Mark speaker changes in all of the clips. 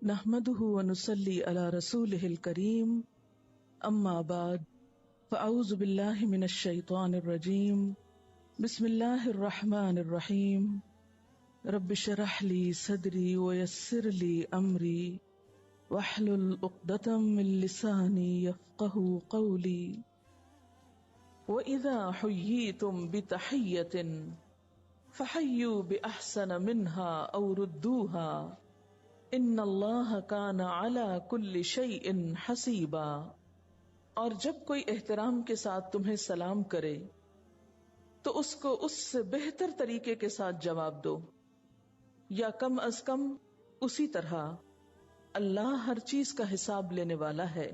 Speaker 1: نحمده ونصلي على رسوله الكريم اما بعد فاعوذ بالله من الشيطان الرجيم بسم الله الرحمن الرحيم رب اشرح لي صدري ويسر لي امري واحلل عقدة من لساني يفقهوا قولي واذا حييتم بتحية فحيوا باحسن منها او ردوها ان اللہ کان علی کل شیء حسیبا۔ اور جب کوئی احترام کے ساتھ تمہیں سلام کرے تو اس کو اس سے بہتر طریقے کے ساتھ جواب دو، یا کم از کم اسی طرح۔ اللہ ہر چیز کا حساب لینے والا ہے۔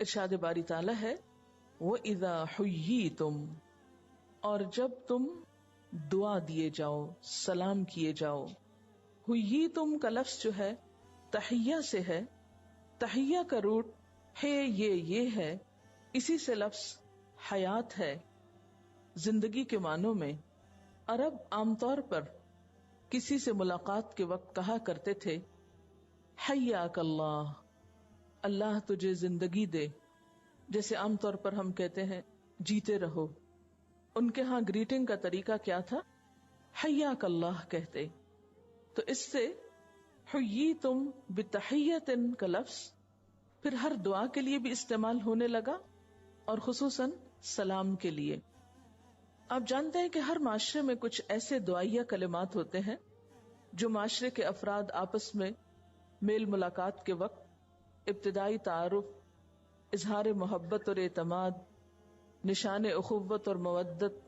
Speaker 1: ارشاد باری تعالی ہے وَإِذَا حُيِّيتُمْ، اور جب تم دعا دیے جاؤ، سلام کیے جاؤ۔ حُيِّيتُمْ کا لفظ جو ہے تحیہ سے ہے۔ تحیہ کا روٹ ہے یہ ہے، اسی سے لفظ حیات ہے، زندگی کے معنوں میں۔ عرب عام طور پر کسی سے ملاقات کے وقت کہا کرتے تھے حیاک اللہ، اللہ تجھے زندگی دے، جیسے عام طور پر ہم کہتے ہیں جیتے رہو۔ ان کے ہاں گریٹنگ کا طریقہ کیا تھا؟ حیاک اللہ کہتے۔ تو اس سے حییتم بتحیۃ کا لفظ پھر ہر دعا کے لیے بھی استعمال ہونے لگا، اور خصوصاً سلام کے لیے۔ آپ جانتے ہیں کہ ہر معاشرے میں کچھ ایسے دعائیہ کلمات ہوتے ہیں جو معاشرے کے افراد آپس میں میل ملاقات کے وقت ابتدائی تعارف، اظہار محبت اور اعتماد، نشان اخوت اور مودت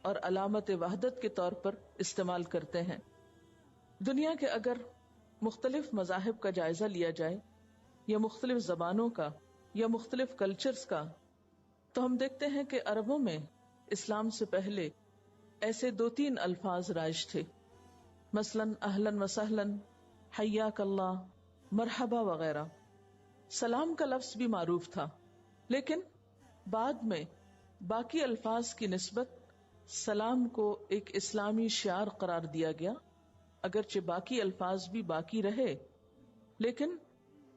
Speaker 1: اور علامت وحدت کے طور پر استعمال کرتے ہیں۔ دنیا کے اگر مختلف مذاہب کا جائزہ لیا جائے، یا مختلف زبانوں کا، یا مختلف کلچرز کا، تو ہم دیکھتے ہیں کہ عربوں میں اسلام سے پہلے ایسے 2-3 الفاظ رائج تھے، مثلاً اہلاً و سہلاً، حیاک اللہ، مرحبا وغیرہ۔ سلام کا لفظ بھی معروف تھا، لیکن بعد میں باقی الفاظ کی نسبت سلام کو ایک اسلامی شعار قرار دیا گیا، اگرچہ باقی الفاظ بھی باقی رہے، لیکن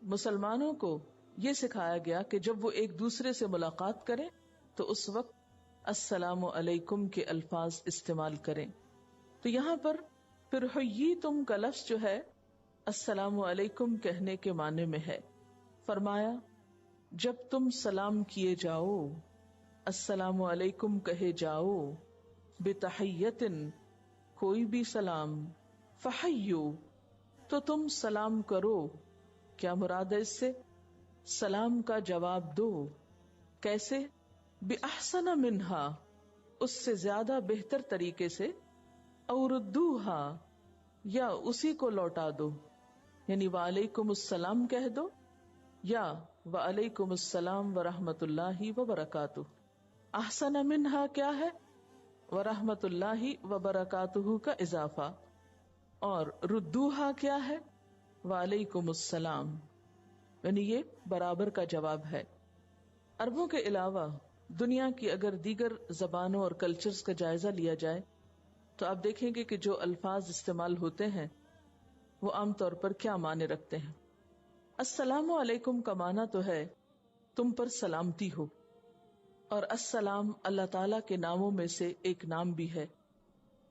Speaker 1: مسلمانوں کو یہ سکھایا گیا کہ جب وہ ایک دوسرے سے ملاقات کریں تو اس وقت السلام علیکم کے الفاظ استعمال کریں۔ تو یہاں پر پھر حییتم کا لفظ جو ہے السلام علیکم کہنے کے معنی میں ہے۔ فرمایا جب تم سلام کیے جاؤ، السلام علیکم کہے جاؤ، بتحیۃ کوئی بھی سلام، فحیو تو تم سلام کرو۔ کیا مراد ہے اس سے؟ سلام کا جواب دو۔ کیسے؟ بِأَحْسَنَ مِنْهَا، اس سے زیادہ بہتر طریقے سے، او رُدُّوهَا، یا اسی کو لوٹا دو، یعنی وعلیکم السلام کہہ دو، یا وعلیکم السلام ورحمت اللہ وبرکاتہ۔ احسن منہا کیا ہے؟ ورحمت اللہ وبرکاتہ کا اضافہ، اور ردوہا کیا ہے؟ وعلیکم السلام، یعنی یہ برابر کا جواب ہے۔ عربوں کے علاوہ دنیا کی اگر دیگر زبانوں اور کلچرز کا جائزہ لیا جائے تو آپ دیکھیں گے کہ جو الفاظ استعمال ہوتے ہیں وہ عام طور پر کیا معنی رکھتے ہیں۔ السلام علیکم کا معنی تو ہے تم پر سلامتی ہو، اور السلام اللہ تعالی کے ناموں میں سے ایک نام بھی ہے۔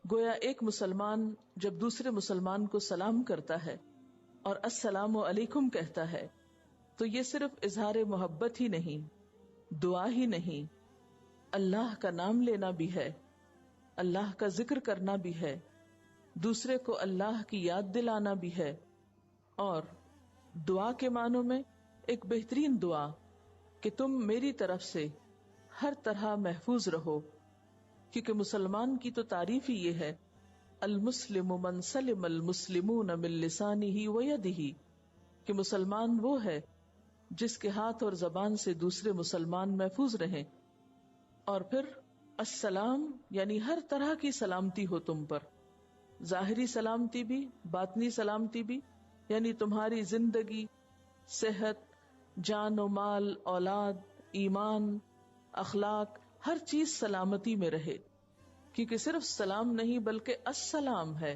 Speaker 1: گویا ایک مسلمان جب دوسرے مسلمان کو سلام کرتا ہے اور السلام علیکم کہتا ہے تو یہ صرف اظہار محبت ہی نہیں، دعا ہی نہیں، اللہ کا نام لینا بھی ہے، اللہ کا ذکر کرنا بھی ہے، دوسرے کو اللہ کی یاد دلانا بھی ہے، اور دعا کے معنوں میں ایک بہترین دعا کہ تم میری طرف سے ہر طرح محفوظ رہو، کیونکہ مسلمان کی تو تعریف ہی یہ ہے المسلم من سلم المسلمون من لسانہ ویدہ، کہ مسلمان وہ ہے جس کے ہاتھ اور زبان سے دوسرے مسلمان محفوظ رہیں۔ اور پھر السلام یعنی ہر طرح کی سلامتی ہو تم پر، ظاہری سلامتی بھی، باطنی سلامتی بھی، یعنی تمہاری زندگی، صحت، جان و مال، اولاد، ایمان، اخلاق، ہر چیز سلامتی میں رہے، کیونکہ صرف سلام نہیں بلکہ السلام ہے،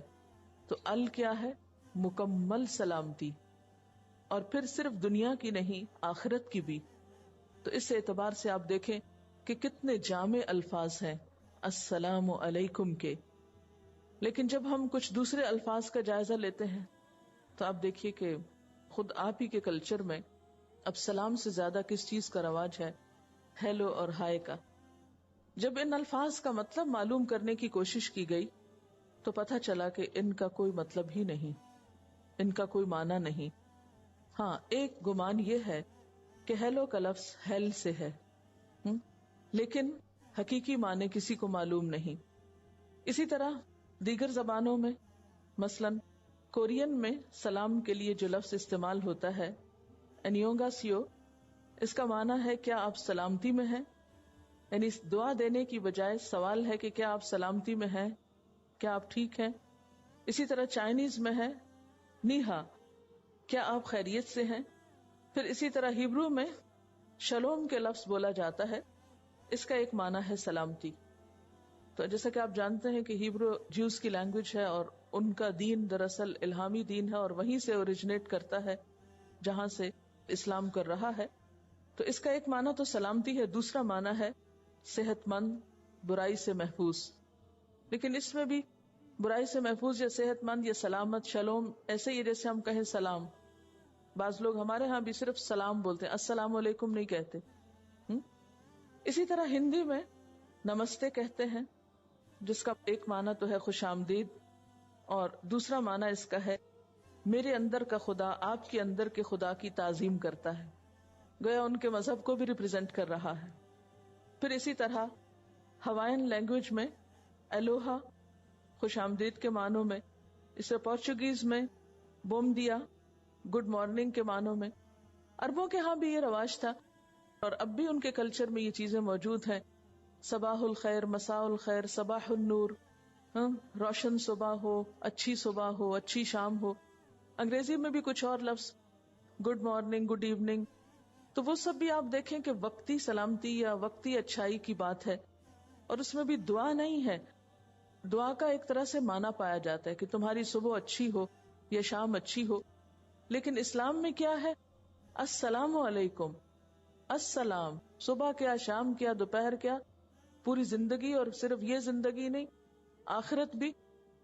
Speaker 1: تو ال کیا ہے؟ مکمل سلامتی، اور پھر صرف دنیا کی نہیں آخرت کی بھی. تو اس اعتبار سے آپ دیکھیں کہ کتنے جامع الفاظ ہیں السلام علیکم کے. لیکن جب ہم کچھ دوسرے الفاظ کا جائزہ لیتے ہیں تو آپ دیکھیے کہ خود آپ ہی کے کلچر میں اب سلام سے زیادہ کس چیز کا رواج ہے؟ ہیلو اور ہائے کا. جب ان الفاظ کا مطلب معلوم کرنے کی کوشش کی گئی تو پتہ چلا کہ ان کا کوئی مطلب ہی نہیں، ان کا کوئی معنی نہیں. ہاں، ایک گمان یہ ہے کہ ہیلو کا لفظ ہیل سے ہے، لیکن حقیقی معنی کسی کو معلوم نہیں. اسی طرح دیگر زبانوں میں، مثلاً کورین میں سلام کے لیے جو لفظ استعمال ہوتا ہے انیونگا سیو، اس کا معنی ہے کیا آپ سلامتی میں ہیں؟ یعنی دعا دینے کی بجائے سوال ہے کہ کیا آپ سلامتی میں ہیں، کیا آپ ٹھیک ہیں. اسی طرح چائنیز میں ہے نیہا، کیا آپ خیریت سے ہیں. پھر اسی طرح ہیبرو میں شلوم کے لفظ بولا جاتا ہے، اس کا ایک معنی ہے سلامتی. تو جیسا کہ آپ جانتے ہیں کہ ہیبرو جیوز کی لینگویج ہے اور ان کا دین دراصل الہامی دین ہے اور وہیں سے اوریجنیٹ کرتا ہے جہاں سے اسلام کر رہا ہے. تو اس کا ایک معنی تو سلامتی ہے، دوسرا معنی ہے صحت مند، برائی سے محفوظ. لیکن اس میں بھی برائی سے محفوظ یا صحت مند یا سلامت، شلوم، ایسے ہی جیسے ہم کہیں سلام. بعض لوگ ہمارے ہاں بھی صرف سلام بولتے ہیں، السلام علیکم نہیں کہتے. اسی طرح ہندی میں نمستے کہتے ہیں، جس کا ایک معنی تو ہے خوش آمدید اور دوسرا معنی اس کا ہے میرے اندر کا خدا آپ کے اندر کے خدا کی تعظیم کرتا ہے، گویا ان کے مذہب کو بھی ریپرزینٹ کر رہا ہے. پھر اسی طرح ہوائن لینگویج میں الوہا خوش آمدید کے معنوں میں، اسے پورچوگیز میں بوم دیا گڈ مارننگ کے معنوں میں. عربوں کے ہاں بھی یہ رواج تھا اور اب بھی ان کے کلچر میں یہ چیزیں موجود ہیں. صباح الخیر، مساء الخیر، صباح النور، روشن صبح ہو، اچھی صبح ہو، اچھی شام ہو. انگریزی میں بھی کچھ اور لفظ گڈ مارننگ، گڈ ایوننگ. تو وہ سب بھی آپ دیکھیں کہ وقتی سلامتی یا وقتی اچھائی کی بات ہے اور اس میں بھی دعا نہیں ہے. دعا کا ایک طرح سے معنی پایا جاتا ہے کہ تمہاری صبح اچھی ہو یا شام اچھی ہو. لیکن اسلام میں کیا ہے؟ السلام علیکم. السلام، صبح کیا، شام کیا، دوپہر کیا، پوری زندگی، اور صرف یہ زندگی نہیں، آخرت بھی،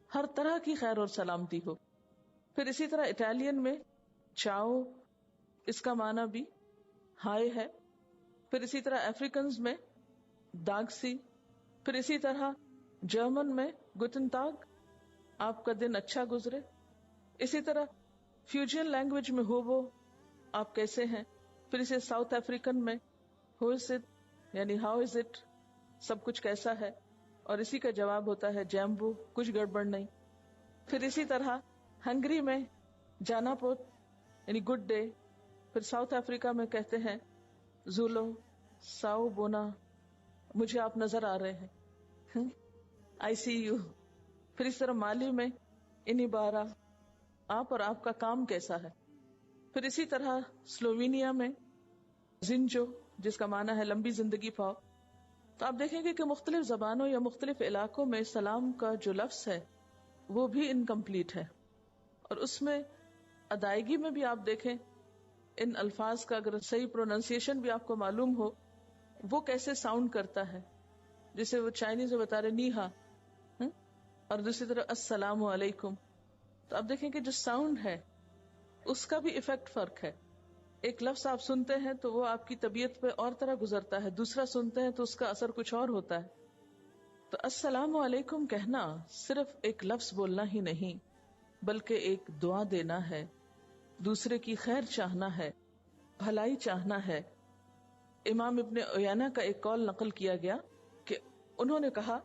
Speaker 1: ہر طرح کی خیر اور سلامتی ہو. پھر اسی طرح اٹالین میں چاؤ، اس کا معنی بھی ہائے ہے. پھر اسی طرح افریکنز میں داگسی. پھر اسی طرح جرمن میں گوٹن تاگ، آپ کا دن اچھا گزرے. اسی طرح فیوجن لینگویج میں ہوبو، آپ کیسے ہیں. پھر اسے ساؤتھ افریقن میں ہو از اٹ، یعنی ہاؤ از اٹ، سب کچھ کیسا ہے، اور اسی کا جواب ہوتا ہے جیمبو، کچھ گڑبڑ نہیں. پھر اسی طرح ہنگری میں جانا پوت، یعنی گڈ ڈے. پھر ساؤتھ افریقہ میں کہتے ہیں زولو، ساؤ بونا، مجھے آپ نظر آ رہے ہیں، آئی سی یو. پھر اس طرح مالی میں انی بارہ، آپ اور آپ کا کام کیسا ہے. پھر اسی طرح سلوینیا میں زنجو، جس کا معنی ہے لمبی زندگی پاؤ. تو آپ دیکھیں گے کہ مختلف زبانوں یا مختلف علاقوں میں سلام کا جو لفظ ہے وہ بھی انکمپلیٹ ہے، اور اس میں ادائیگی میں بھی آپ دیکھیں ان الفاظ کا اگر صحیح پروننسیشن بھی آپ کو معلوم ہو وہ کیسے ساؤنڈ کرتا ہے. جسے وہ چائنیز میں بتا رہے نیہا، اور دوسری طرح السلام علیکم. تو آپ دیکھیں کہ جو ساؤنڈ ہے اس کا بھی ایفیکٹ فرق ہے. ایک لفظ آپ سنتے ہیں تو وہ آپ کی طبیعت پہ اور طرح گزرتا ہے، دوسرا سنتے ہیں تو اس کا اثر کچھ اور ہوتا ہے. تو السلام علیکم کہنا صرف ایک لفظ بولنا ہی نہیں بلکہ ایک دعا دینا ہے، دوسرے کی خیر چاہنا ہے، بھلائی چاہنا ہے. امام ابن عیینہ کا ایک قول نقل کیا گیا کہ انہوں نے کہا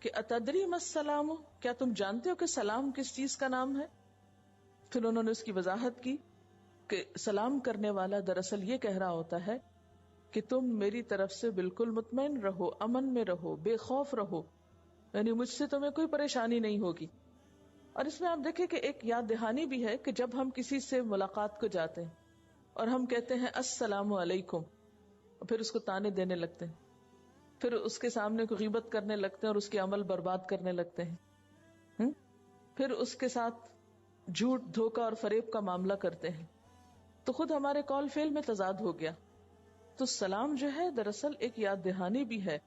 Speaker 1: کہ اتدری ما السلام، کیا تم جانتے ہو کہ سلام کس چیز کا نام ہے؟ پھر انہوں نے اس کی وضاحت کی کہ سلام کرنے والا دراصل یہ کہہ رہا ہوتا ہے کہ تم میری طرف سے بالکل مطمئن رہو، امن میں رہو، بے خوف رہو، یعنی مجھ سے تمہیں کوئی پریشانی نہیں ہوگی. اور اس میں آپ دیکھیں کہ ایک یاد دہانی بھی ہے کہ جب ہم کسی سے ملاقات کو جاتے ہیں اور ہم کہتے ہیں السلام علیکم، پھر اس کو تانے دینے لگتے ہیں، پھر اس کے سامنے کو غیبت کرنے لگتے ہیں اور اس کے عمل برباد کرنے لگتے ہیں، پھر اس کے ساتھ جھوٹ، دھوکہ اور فریب کا معاملہ کرتے ہیں. تو خود ہمارے کال فیل میں تضاد ہو گیا. تو سلام جو ہے دراصل ایک یاد دہانی بھی ہے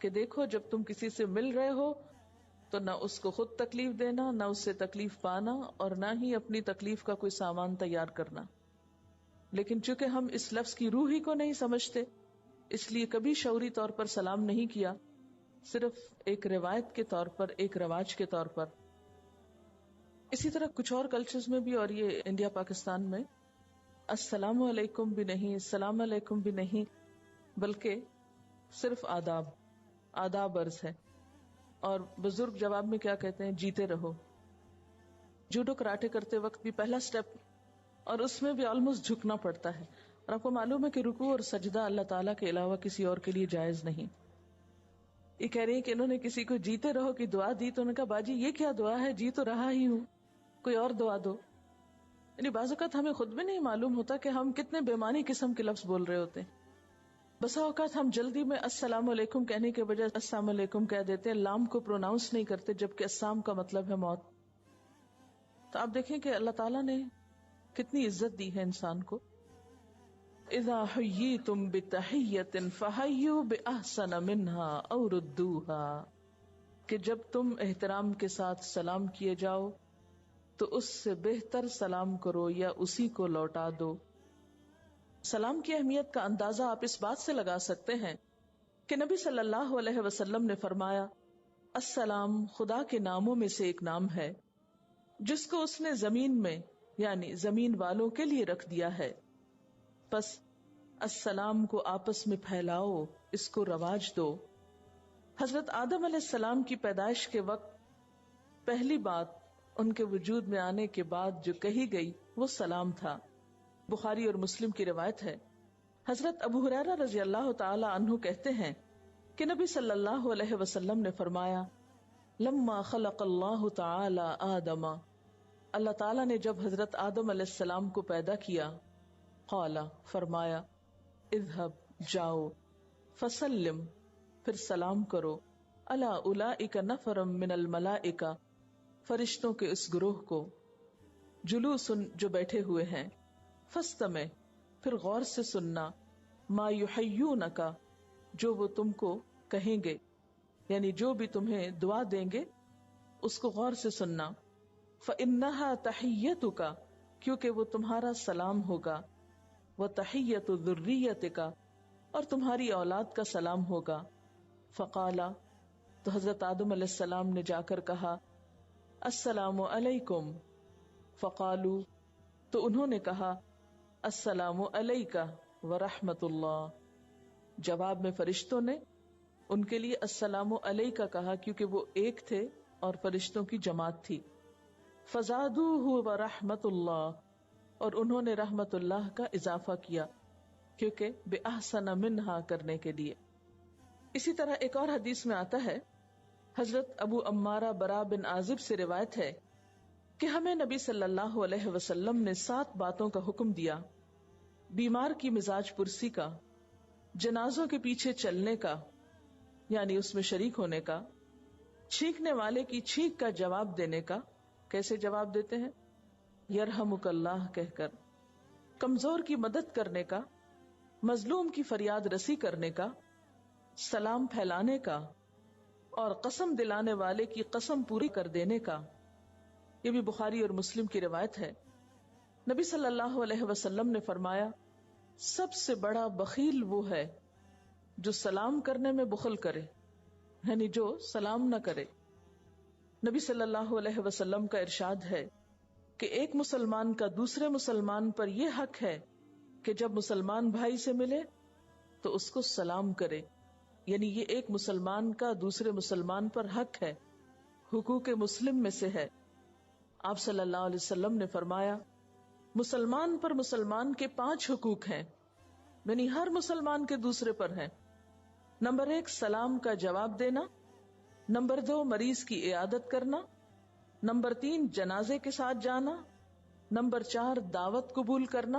Speaker 1: کہ دیکھو جب تم کسی سے مل رہے ہو تو نہ اس کو خود تکلیف دینا، نہ اس سے تکلیف پانا، اور نہ ہی اپنی تکلیف کا کوئی سامان تیار کرنا. لیکن چونکہ ہم اس لفظ کی روح ہی کو نہیں سمجھتے، اس لیے کبھی شعوری طور پر سلام نہیں کیا، صرف ایک روایت کے طور پر، ایک رواج کے طور پر. اسی طرح کچھ اور کلچرز میں بھی، اور یہ انڈیا پاکستان میں السلام علیکم بھی نہیں، السلام علیکم بھی نہیں، بلکہ صرف آداب عرض ہے. اور بزرگ جواب میں کیا کہتے ہیں؟ جیتے رہو. جوڈو کراٹے کرتے وقت بھی پہلا سٹیپ، اور اس میں بھی آلموسٹ جھکنا پڑتا ہے، اور آپ کو معلوم ہے کہ رکوع اور سجدہ اللہ تعالیٰ کے علاوہ کسی اور کے لیے جائز نہیں. یہ کہہ رہی ہیں کہ انہوں نے کسی کو جیتے رہو کی دعا دی تو انہوں نے کہا باجی یہ کیا دعا ہے، جی تو رہا ہی ہوں، کوئی اور دعا دو. یعنی بعض اوقات ہمیں خود بھی نہیں معلوم ہوتا کہ ہم کتنے بے معنی قسم کے لفظ بول رہے ہوتے ہیں. بسا اوقات ہم جلدی میں السلام علیکم کہنے کے بجائے السلام علیکم کہہ دیتے ہیں، لام کو پروناؤنس نہیں کرتے، جبکہ السلام کا مطلب ہے موت. تو آپ دیکھیں کہ اللہ تعالیٰ نے کتنی عزت دی ہے انسان کو. اذا حییتم بتحیۃ فحیوا باحسن منها او ردوها، کہ جب تم احترام کے ساتھ سلام کیے جاؤ تو اس سے بہتر سلام کرو یا اسی کو لوٹا دو. سلام کی اہمیت کا اندازہ آپ اس بات سے لگا سکتے ہیں کہ نبی صلی اللہ علیہ وسلم نے فرمایا السلام خدا کے ناموں میں سے ایک نام ہے جس کو اس نے زمین میں یعنی زمین والوں کے لیے رکھ دیا ہے، پس السلام کو آپس میں پھیلاؤ، اس کو رواج دو. حضرت آدم علیہ السلام کی پیدائش کے وقت پہلی بات ان کے وجود میں آنے کے بعد جو کہی گئی وہ سلام تھا. بخاری اور مسلم کی روایت ہے. حضرت ابو ہریرہ رضی اللہ تعالی عنہ کہتے ہیں کہ نبی صلی اللہ علیہ وسلم نے فرمایا لما خلق اللہ تعالی آدم، اللہ تعالی نے جب حضرت آدم علیہ السلام کو پیدا کیا، قال فرمایا اذهب جاؤ، فسلم پھر سلام کرو، الا اولئک نفر من الملائکہ فرشتوں کے اس گروہ کو، جلوس جو بیٹھے ہوئے ہیں، فاستمع پھر غور سے سننا، ما یحیونک جو وہ تم کو کہیں گے، یعنی جو بھی تمہیں دعا دیں گے اس کو غور سے سننا. فإنها تحیتک کیونکہ وہ تمہارا سلام ہوگا، وتحیت ذریتک اور تمہاری اولاد کا سلام ہوگا. فقالا تو حضرت آدم علیہ السلام نے جا کر کہا السلام علیکم، فقالو تو انہوں نے کہا السلام علیکہ ورحمۃ اللہ. جواب میں فرشتوں نے ان کے لیے السلام علیکہ کہا کیونکہ وہ ایک تھے اور فرشتوں کی جماعت تھی. فزادوہ ورحمۃ اللہ اور انہوں نے رحمت اللہ کا اضافہ کیا کیونکہ بأحسن منہا کرنے کے لیے. اسی طرح ایک اور حدیث میں آتا ہے، حضرت ابو امارہ برا بن عازب سے روایت ہے کہ ہمیں نبی صلی اللہ علیہ وسلم نے 7 باتوں کا حکم دیا: بیمار کی مزاج پرسی کا، جنازوں کے پیچھے چلنے کا یعنی اس میں شریک ہونے کا، چھینکنے والے کی چھینک کا جواب دینے کا، کیسے جواب دیتے ہیں؟ یرحمک اللہ کہہ کر، کمزور کی مدد کرنے کا، مظلوم کی فریاد رسی کرنے کا، سلام پھیلانے کا، اور قسم دلانے والے کی قسم پوری کر دینے کا. یہ بھی بخاری اور مسلم کی روایت ہے. نبی صلی اللہ علیہ وسلم نے فرمایا سب سے بڑا بخیل وہ ہے جو سلام کرنے میں بخل کرے، یعنی جو سلام نہ کرے. نبی صلی اللہ علیہ وسلم کا ارشاد ہے کہ ایک مسلمان کا دوسرے مسلمان پر یہ حق ہے کہ جب مسلمان بھائی سے ملے تو اس کو سلام کرے، یعنی یہ ایک مسلمان کا دوسرے مسلمان پر حق ہے، حقوق مسلم میں سے ہے. آپ صلی اللہ علیہ وسلم نے فرمایا مسلمان پر مسلمان کے 5 حقوق ہیں، یعنی ہر مسلمان کے دوسرے پر ہیں. نمبر 1 سلام کا جواب دینا، نمبر 2 مریض کی عیادت کرنا، نمبر 3 جنازے کے ساتھ جانا، نمبر 4 دعوت قبول کرنا،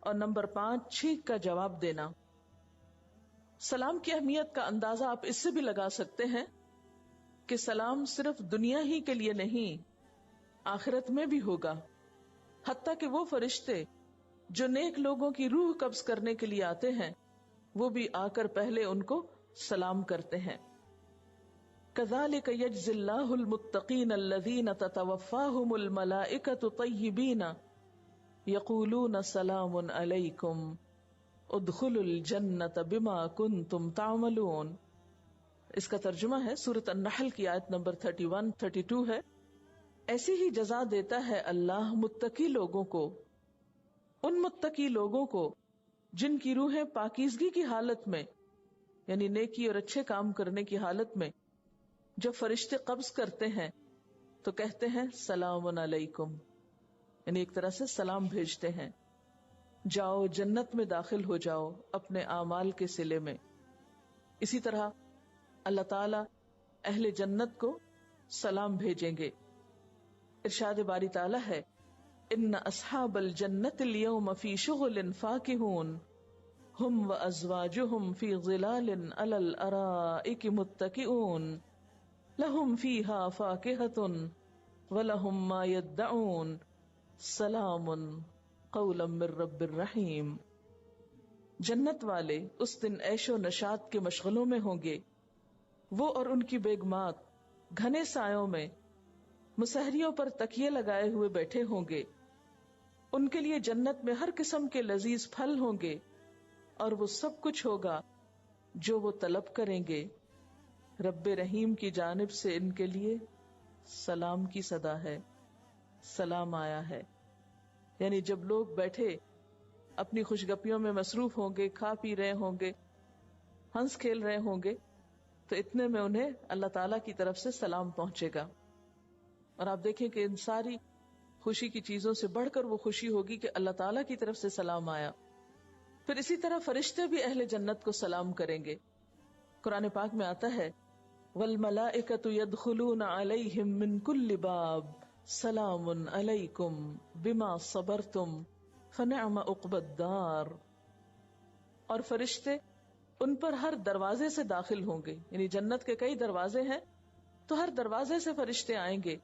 Speaker 1: اور نمبر 5 چھینک کا جواب دینا. سلام کی اہمیت کا اندازہ آپ اس سے بھی لگا سکتے ہیں کہ سلام صرف دنیا ہی کے لیے نہیں، آخرت میں بھی ہوگا. حتیٰ کہ وہ فرشتے جو نیک لوگوں کی روح قبض کرنے کے لیے آتے ہیں وہ بھی آ کر پہلے ان کو سلام کرتے ہیں. كذلك يجزي الله المتقين الذين تتوفاهم الملائكة طيبين يقولون سلام عليكم ادخلوا الجنة بما كنتم تعملون. اس کا ترجمہ ہے سورۃ النحل کی آیت نمبر 31-32 ہے. ایسی ہی جزا دیتا ہے اللہ متقی لوگوں کو، ان متقی لوگوں کو جن کی روحیں پاکیزگی کی حالت میں، یعنی نیکی اور اچھے کام کرنے کی حالت میں، جب فرشتے قبض کرتے ہیں تو کہتے ہیں سلام علیکم، یعنی ایک طرح سے سلام بھیجتے ہیں، جاؤ جنت میں داخل ہو جاؤ اپنے اعمال کے صلے میں. اسی طرح اللہ تعالی اہل جنت کو سلام بھیجیں گے. ارشاد باری تعالی ہے ان اصحاب الجنت اليوم فی شغل فاکہون ہم وازواجہم فی ظلال علی الارائک متکئون لہم فیہا فاکہۃ ولہم ما یدعون سلام قولا من رب الرحیم. جنت والے اس دن عیش و نشاط کے مشغلوں میں ہوں گے، وہ اور ان کی بیگمات گھنے سایوں میں مسہریوں پر تکیے لگائے ہوئے بیٹھے ہوں گے. ان کے لیے جنت میں ہر قسم کے لذیذ پھل ہوں گے اور وہ سب کچھ ہوگا جو وہ طلب کریں گے. رب رحیم کی جانب سے ان کے لیے سلام کی صدا ہے، سلام آیا ہے. یعنی جب لوگ بیٹھے اپنی خوشگپیوں میں مصروف ہوں گے، کھا پی رہے ہوں گے، ہنس کھیل رہے ہوں گے، تو اتنے میں انہیں اللہ تعالیٰ کی طرف سے سلام پہنچے گا. اور آپ دیکھیں کہ ان ساری خوشی کی چیزوں سے بڑھ کر وہ خوشی ہوگی کہ اللہ تعالیٰ کی طرف سے سلام آیا. پھر اسی طرح فرشتے بھی اہل جنت کو سلام کریں گے. قرآن پاک میں آتا ہے وَالْمَلَائِكَةُ يَدْخُلُونَ عَلَيْهِمْ مِنْ كُلِّ بَابٍ سَلَامٌ عَلَيْكُمْ بِمَا صَبَرْتُمْ فَنِعْمَ عُقْبَى الدَّارِ. اور فرشتے ان پر ہر دروازے سے داخل ہوں گے، یعنی جنت کے کئی دروازے ہیں تو ہر دروازے سے فرشتے آئیں گے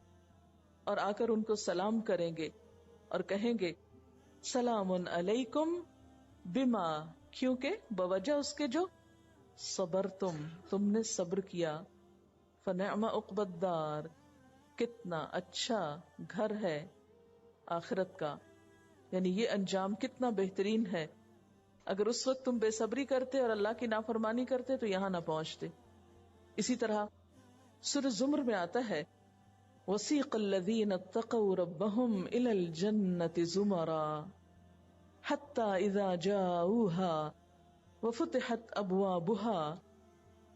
Speaker 1: اور آ کر ان کو سلام کریں گے اور کہیں گے سلام علیکم بما، کیونکہ بوجہ اس کے جو صبر تم نے صبر کیا، فنعم عقبی الدار، کتنا اچھا گھر ہے آخرت کا، یعنی یہ انجام کتنا بہترین ہے. اگر اس وقت تم بے صبری کرتے اور اللہ کی نافرمانی کرتے تو یہاں نہ پہنچتے. اسی طرح سورہ زمر میں آتا ہے وَسِيقَ الَّذِينَ اتَّقَوْا رَبَّهُمْ إِلَى الْجَنَّةِ زُمَرًا حَتَّى إِذَا جَاءُوهَا وَفُتِحَتْ أَبْوَابُهَا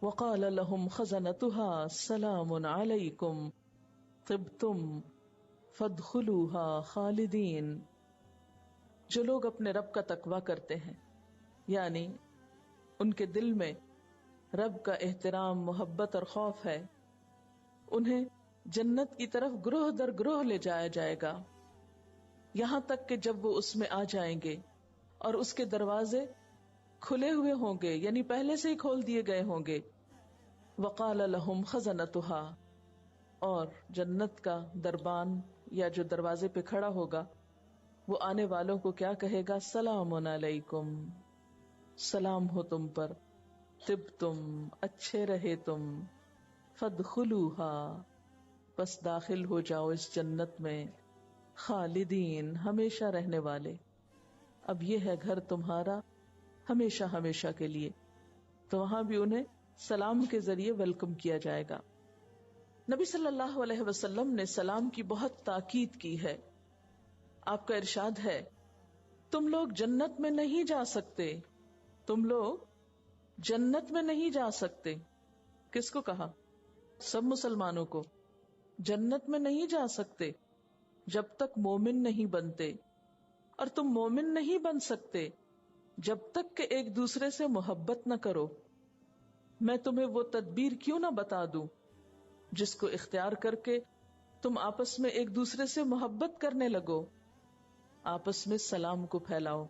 Speaker 1: وَقَالَ لَهُمْ خَزَنَتُهَا سَلَامٌ عَلَيْكُمْ طِبْتُمْ فَادْخُلُوهَا خَالِدِينَ. جو لوگ اپنے رب کا تقوی کرتے ہیں، یعنی ان کے دل میں رب کا احترام، محبت اور خوف ہے، انہیں جنت کی طرف گروہ در گروہ لے جایا جائے گا، یہاں تک کہ جب وہ اس میں آ جائیں گے اور اس کے دروازے کھلے ہوئے ہوں گے، یعنی پہلے سے ہی کھول دیے گئے ہوں گے. وقال لهم خزنتها، اور جنت کا دربان یا جو دروازے پہ کھڑا ہوگا وہ آنے والوں کو کیا کہے گا؟ سلام علیکم، سلام ہو تم پر، طبتم، اچھے رہے تم، فادخلوها، بس داخل ہو جاؤ اس جنت میں، خالدین، ہمیشہ رہنے والے. اب یہ ہے گھر تمہارا ہمیشہ ہمیشہ کے لیے. تو وہاں بھی انہیں سلام کے ذریعے ویلکم کیا جائے گا. نبی صلی اللہ علیہ وسلم نے سلام کی بہت تاکید کی ہے. آپ کا ارشاد ہے تم لوگ جنت میں نہیں جا سکتے، تم لوگ جنت میں نہیں جا سکتے. کس کو کہا؟ سب مسلمانوں کو. جنت میں نہیں جا سکتے جب تک مومن نہیں بنتے، اور تم مومن نہیں بن سکتے جب تک کہ ایک دوسرے سے محبت نہ کرو. میں تمہیں وہ تدبیر کیوں نہ بتا دوں جس کو اختیار کر کے تم آپس میں ایک دوسرے سے محبت کرنے لگو، آپس میں سلام کو پھیلاؤ.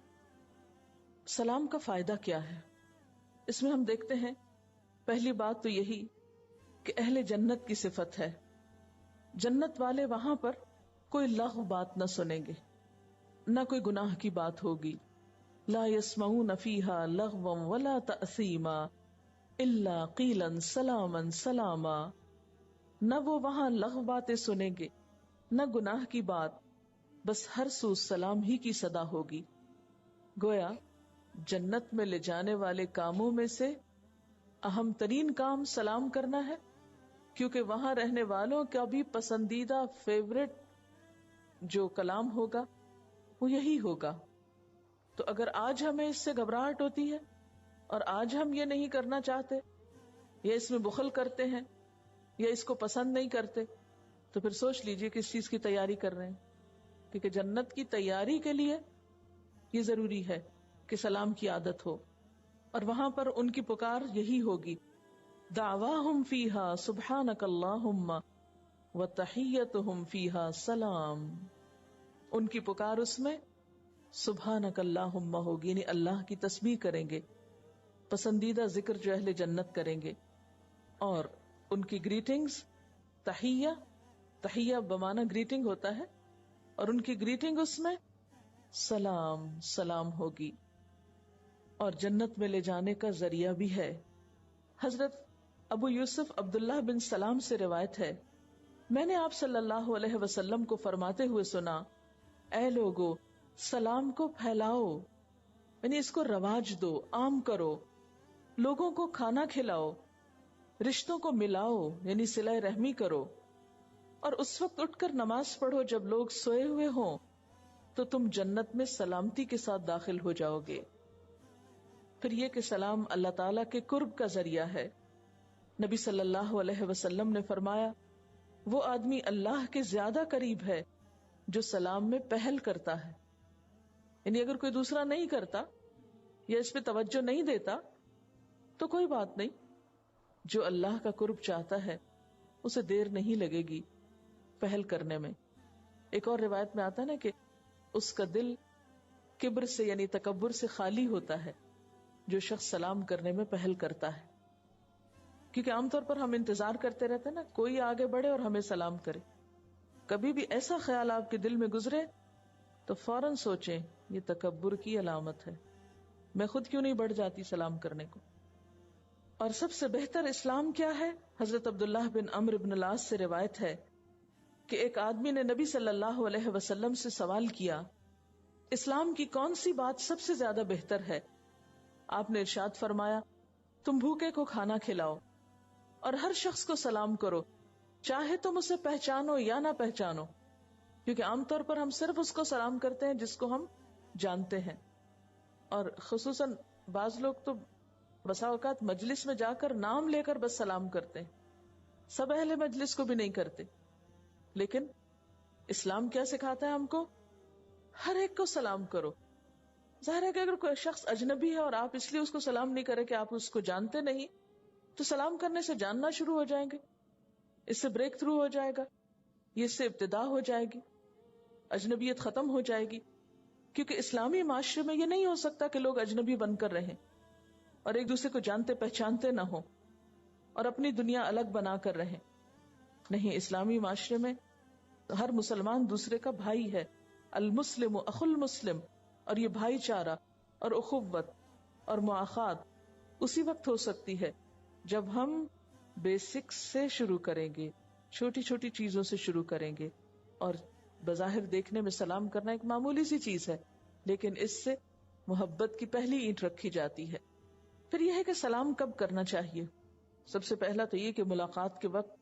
Speaker 1: سلام کا فائدہ کیا ہے؟ اس میں ہم دیکھتے ہیں پہلی بات تو یہی کہ اہل جنت کی صفت ہے. جنت والے وہاں پر کوئی لغو بات نہ سنیں گے، نہ کوئی گناہ کی بات ہوگی. لا يسمعون فيها لغوا ولا تأثیما الا قیلا سلاما سلاما. نہ وہ وہاں لغو باتیں سنیں گے نہ گناہ کی بات، بس ہر سو سلام ہی کی صدا ہوگی. گویا جنت میں لے جانے والے کاموں میں سے اہم ترین کام سلام کرنا ہے، کیونکہ وہاں رہنے والوں کا بھی پسندیدہ فیورٹ جو کلام ہوگا وہ یہی ہوگا. تو اگر آج ہمیں اس سے گھبراہٹ ہوتی ہے اور آج ہم یہ نہیں کرنا چاہتے یا اس میں بخل کرتے ہیں یا اس کو پسند نہیں کرتے، تو پھر سوچ لیجئے کس چیز کی تیاری کر رہے ہیں. کیونکہ جنت کی تیاری کے لیے یہ ضروری ہے کہ سلام کی عادت ہو، اور وہاں پر ان کی پکار یہی ہوگی. دعواہم فیہا سبحانک اللہم وتحیتہم فیہا سلام. ان کی پکار اس میں سبحانک اللہم ہوگی، یعنی اللہ کی تسبیح کریں گے، پسندیدہ ذکر جو اہل جنت کریں گے. اور ان کی گریٹنگز تحیہ، تحیہ بمعنی گریٹنگ ہوتا ہے، اور ان کی گریٹنگ اس میں سلام سلام ہوگی. اور جنت میں لے جانے کا ذریعہ بھی ہے. حضرت ابو یوسف عبداللہ بن سلام سے روایت ہے، میں نے آپ صلی اللہ علیہ وسلم کو فرماتے ہوئے سنا، اے لوگو سلام کو پھیلاؤ، یعنی اس کو رواج دو، عام کرو، لوگوں کو کھانا کھلاؤ، رشتوں کو ملاؤ یعنی صلہ رحمی کرو، اور اس وقت اٹھ کر نماز پڑھو جب لوگ سوئے ہوئے ہوں، تو تم جنت میں سلامتی کے ساتھ داخل ہو جاؤ گے. پھر یہ کہ سلام اللہ تعالیٰ کے قرب کا ذریعہ ہے. نبی صلی اللہ علیہ وسلم نے فرمایا، وہ آدمی اللہ کے زیادہ قریب ہے جو سلام میں پہل کرتا ہے. یعنی اگر کوئی دوسرا نہیں کرتا یا اس پہ توجہ نہیں دیتا تو کوئی بات نہیں، جو اللہ کا قرب چاہتا ہے اسے دیر نہیں لگے گی پہل کرنے میں. ایک اور روایت میں آتا ہے نا کہ اس کا دل کبر سے یعنی تکبر سے خالی ہوتا ہے جو شخص سلام کرنے میں پہل کرتا ہے. کیونکہ عام طور پر ہم انتظار کرتے رہتے ہیں نا کوئی آگے بڑھے اور ہمیں سلام کرے. کبھی بھی ایسا خیال آپ کے دل میں گزرے تو فوراً سوچیں یہ تکبر کی علامت ہے، میں خود کیوں نہیں بڑھ جاتی سلام کرنے کو. اور سب سے بہتر اسلام کیا ہے؟ حضرت عبداللہ بن عمرو بن العاص سے روایت ہے کہ ایک آدمی نے نبی صلی اللہ علیہ وسلم سے سوال کیا، اسلام کی کون سی بات سب سے زیادہ بہتر ہے؟ آپ نے ارشاد فرمایا، تم بھوکے کو کھانا کھلاؤ اور ہر شخص کو سلام کرو، چاہے تم اسے پہچانو یا نہ پہچانو. کیونکہ عام طور پر ہم صرف اس کو سلام کرتے ہیں جس کو ہم جانتے ہیں، اور خصوصاً بعض لوگ تو بسا اوقات مجلس میں جا کر نام لے کر بس سلام کرتے ہیں، سب اہل مجلس کو بھی نہیں کرتے. لیکن اسلام کیا سکھاتا ہے ہم کو؟ ہر ایک کو سلام کرو. ظاہر ہے کہ اگر کوئی شخص اجنبی ہے اور آپ اس لیے اس کو سلام نہیں کرے کہ آپ اس کو جانتے نہیں، تو سلام کرنے سے جاننا شروع ہو جائیں گے، اس سے بریک تھرو ہو جائے گا، یہ اس سے ابتدا ہو جائے گی، اجنبیت ختم ہو جائے گی. کیونکہ اسلامی معاشرے میں یہ نہیں ہو سکتا کہ لوگ اجنبی بن کر رہیں اور ایک دوسرے کو جانتے پہچانتے نہ ہوں اور اپنی دنیا الگ بنا کر رہیں. نہیں، اسلامی معاشرے میں ہر مسلمان دوسرے کا بھائی ہے. المسلم اخو المسلم، اور یہ بھائی چارہ اور اخوت اور مواخات اسی وقت ہو سکتی ہے جب ہم بیسکس سے شروع کریں گے، چھوٹی چھوٹی چیزوں سے شروع کریں گے. اور بظاہر دیکھنے میں سلام کرنا ایک معمولی سی چیز ہے، لیکن اس سے محبت کی پہلی اینٹ رکھی جاتی ہے. پھر یہ ہے کہ سلام کب کرنا چاہیے؟ سب سے پہلا تو یہ کہ ملاقات کے وقت،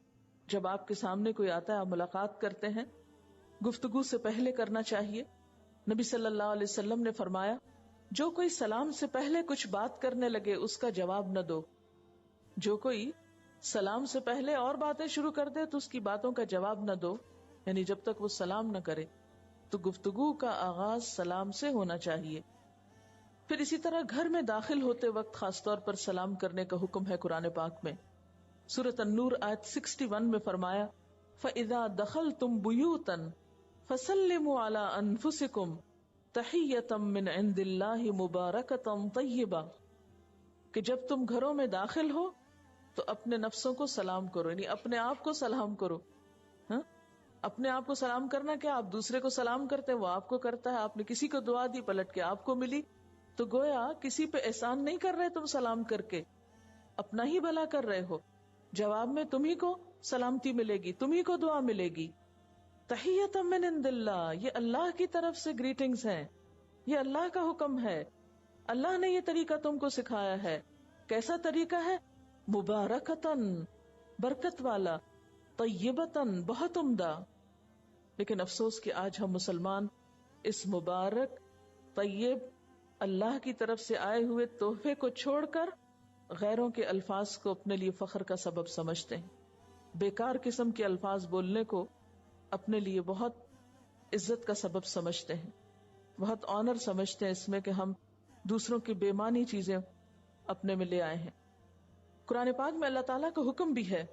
Speaker 1: جب آپ کے سامنے کوئی آتا ہے، آپ ملاقات کرتے ہیں، گفتگو سے پہلے کرنا چاہیے. نبی صلی اللہ علیہ وسلم نے فرمایا، جو کوئی سلام سے پہلے کچھ بات کرنے لگے اس کا جواب نہ دو. جو کوئی سلام سے پہلے اور باتیں شروع کر دے تو اس کی باتوں کا جواب نہ دو، یعنی جب تک وہ سلام نہ کرے. تو گفتگو کا آغاز سلام سے ہونا چاہیے. پھر اسی طرح گھر میں داخل ہوتے وقت خاص طور پر سلام کرنے کا حکم ہے قرآن پاک میں. سورۃ النور آیت 61 میں فرمایا، فَإِذَا دَخَلْتُمْ بُيُوتًا فَسَلِّمُوا عَلَىٰ أَنفُسِكُمْ تَحِيَّةً مِّنْ عِندِ اللَّهِ مُبَارَكَةً طَيِّبَةً، کہ جب تم گھروں میں داخل ہو تو اپنے نفسوں کو سلام کرو، یعنی اپنے آپ کو سلام کرو. ہاں، اپنے آپ کو سلام کرنا کیا، آپ دوسرے کو سلام کرتے ہیں، وہ آپ کو کرتا ہے. آپ نے کسی کو دعا دی، پلٹ کے آپ کو ملی. تو گویا کسی پہ احسان نہیں کر رہے تم سلام کر کے، اپنا ہی بھلا کر رہے ہو. جواب میں تمہیں کو سلامتی ملے گی، تمہیں کو دعا ملے گی. تحیۃ من عند اللہ، یہ اللہ کی طرف سے گریٹنگز ہیں، یہ اللہ کا حکم ہے. اللہ نے یہ طریقہ تم کو سکھایا ہے. کیسا طریقہ ہے؟ مبارکتن، برکت والا، طیبتن، بہت عمدہ. لیکن افسوس کہ آج ہم مسلمان اس مبارک، طیب، اللہ کی طرف سے آئے ہوئے تحفے کو چھوڑ کر غیروں کے الفاظ کو اپنے لیے فخر کا سبب سمجھتے ہیں. بیکار قسم کے الفاظ بولنے کو اپنے لیے بہت عزت کا سبب سمجھتے ہیں، بہت آنر سمجھتے ہیں اس میں کہ ہم دوسروں کی بے معنی چیزیں اپنے میں لے آئے ہیں. قرآن پاک میں اللہ تعالیٰ کا حکم بھی ہے.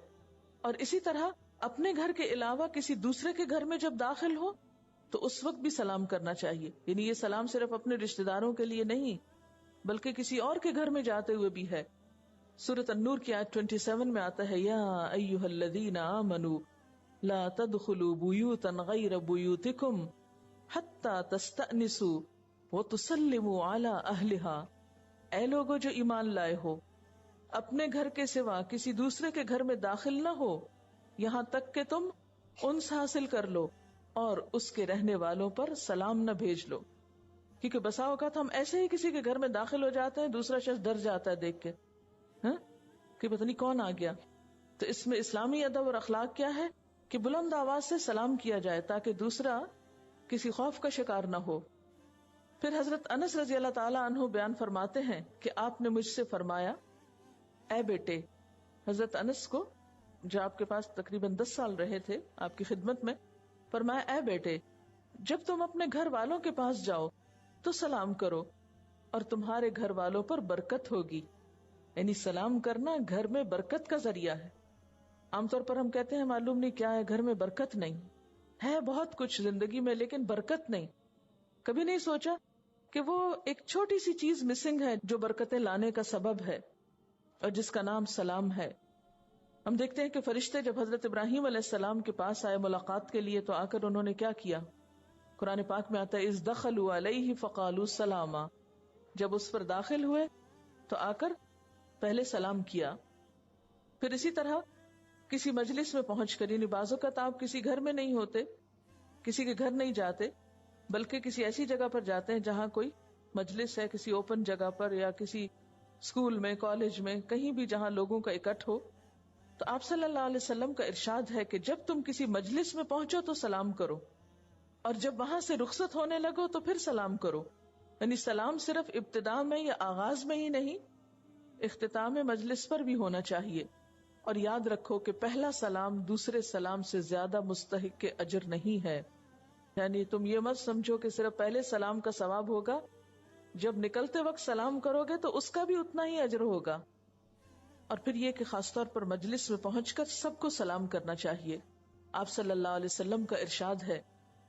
Speaker 1: اور اسی طرح اپنے گھر کے علاوہ کسی دوسرے کے گھر میں جب داخل ہو تو اس وقت بھی سلام کرنا چاہیے. یعنی یہ سلام صرف اپنے رشتہ داروں کے لیے نہیں بلکہ کسی اور کے گھر میں جاتے ہوئے بھی ہے. سورۃ النور کی آیت 27 میں آتا ہے، یا ایھا الذین آمنوا لا تدخلوا بیوتا غیر بیوتکم حتی تستأنسوا وتسلموا علی اہلہا. اے لوگو جو ایمان لائے ہو، اپنے گھر کے سوا کسی دوسرے کے گھر میں داخل نہ ہو یہاں تک کہ تم انس حاصل کر لو اور اس کے رہنے والوں پر سلام نہ بھیج لو. کیونکہ بسا اوقات ہم ایسے ہی کسی کے گھر میں داخل ہو جاتے ہیں، دوسرا شخص ڈر جاتا ہے دیکھ کے، ہاں کہ پتہ نہیں کون آ گیا. تو اس میں اسلامی ادب اور اخلاق کیا ہے کہ بلند آواز سے سلام کیا جائے تاکہ دوسرا کسی خوف کا شکار نہ ہو. پھر حضرت انس رضی اللہ تعالی عنہ بیان فرماتے ہیں کہ آپ نے مجھ سے فرمایا، اے بیٹے، حضرت انس کو جو آپ کے پاس تقریباً 10 سال رہے تھے آپ کی خدمت میں، فرمایا اے بیٹے، جب تم اپنے گھر والوں کے پاس جاؤ تو سلام کرو اور تمہارے گھر والوں پر برکت ہوگی. یعنی سلام کرنا گھر میں برکت کا ذریعہ ہے. عام طور پر ہم کہتے ہیں معلوم نہیں کیا ہے، گھر میں برکت نہیں ہے، بہت کچھ زندگی میں لیکن برکت نہیں. کبھی نہیں سوچا کہ وہ ایک چھوٹی سی چیز مسنگ ہے جو برکتیں لانے کا سبب ہے اور جس کا نام سلام ہے. ہم دیکھتے ہیں کہ فرشتے جب حضرت ابراہیم علیہ السلام کے پاس آئے ملاقات کے لیے تو آ کر انہوں نے کیا کیا؟ قرآن پاک میں آتا ہے اذ دخلوا علیہ فقالوا سلاما. جب اس پر داخل ہوئے تو آ کر پہلے سلام کیا. پھر اسی طرح کسی مجلس میں پہنچ کر، یعنی بعض اوقات آپ کسی گھر میں نہیں ہوتے، کسی کے گھر نہیں جاتے بلکہ کسی ایسی جگہ پر جاتے ہیں جہاں کوئی مجلس ہے، کسی اوپن جگہ پر یا کسی اسکول میں، کالج میں، کہیں بھی جہاں لوگوں کا اکٹھ ہو. تو آپ صلی اللہ علیہ وسلم کا ارشاد ہے کہ جب تم کسی مجلس میں پہنچو تو سلام کرو اور جب وہاں سے رخصت ہونے لگو تو پھر سلام کرو. یعنی سلام صرف ابتدا میں یا آغاز میں ہی نہیں، اختتام مجلس پر بھی ہونا چاہیے. اور یاد رکھو کہ پہلا سلام دوسرے سلام سے زیادہ مستحق کے اجر نہیں ہے. یعنی تم یہ مت سمجھو کہ صرف پہلے سلام کا ثواب ہوگا، جب نکلتے وقت سلام کرو گے تو اس کا بھی اتنا ہی اجر ہوگا. اور پھر یہ کہ خاص طور پر مجلس میں پہنچ کر سب کو سلام کرنا چاہیے. آپ صلی اللہ علیہ وسلم کا ارشاد ہے،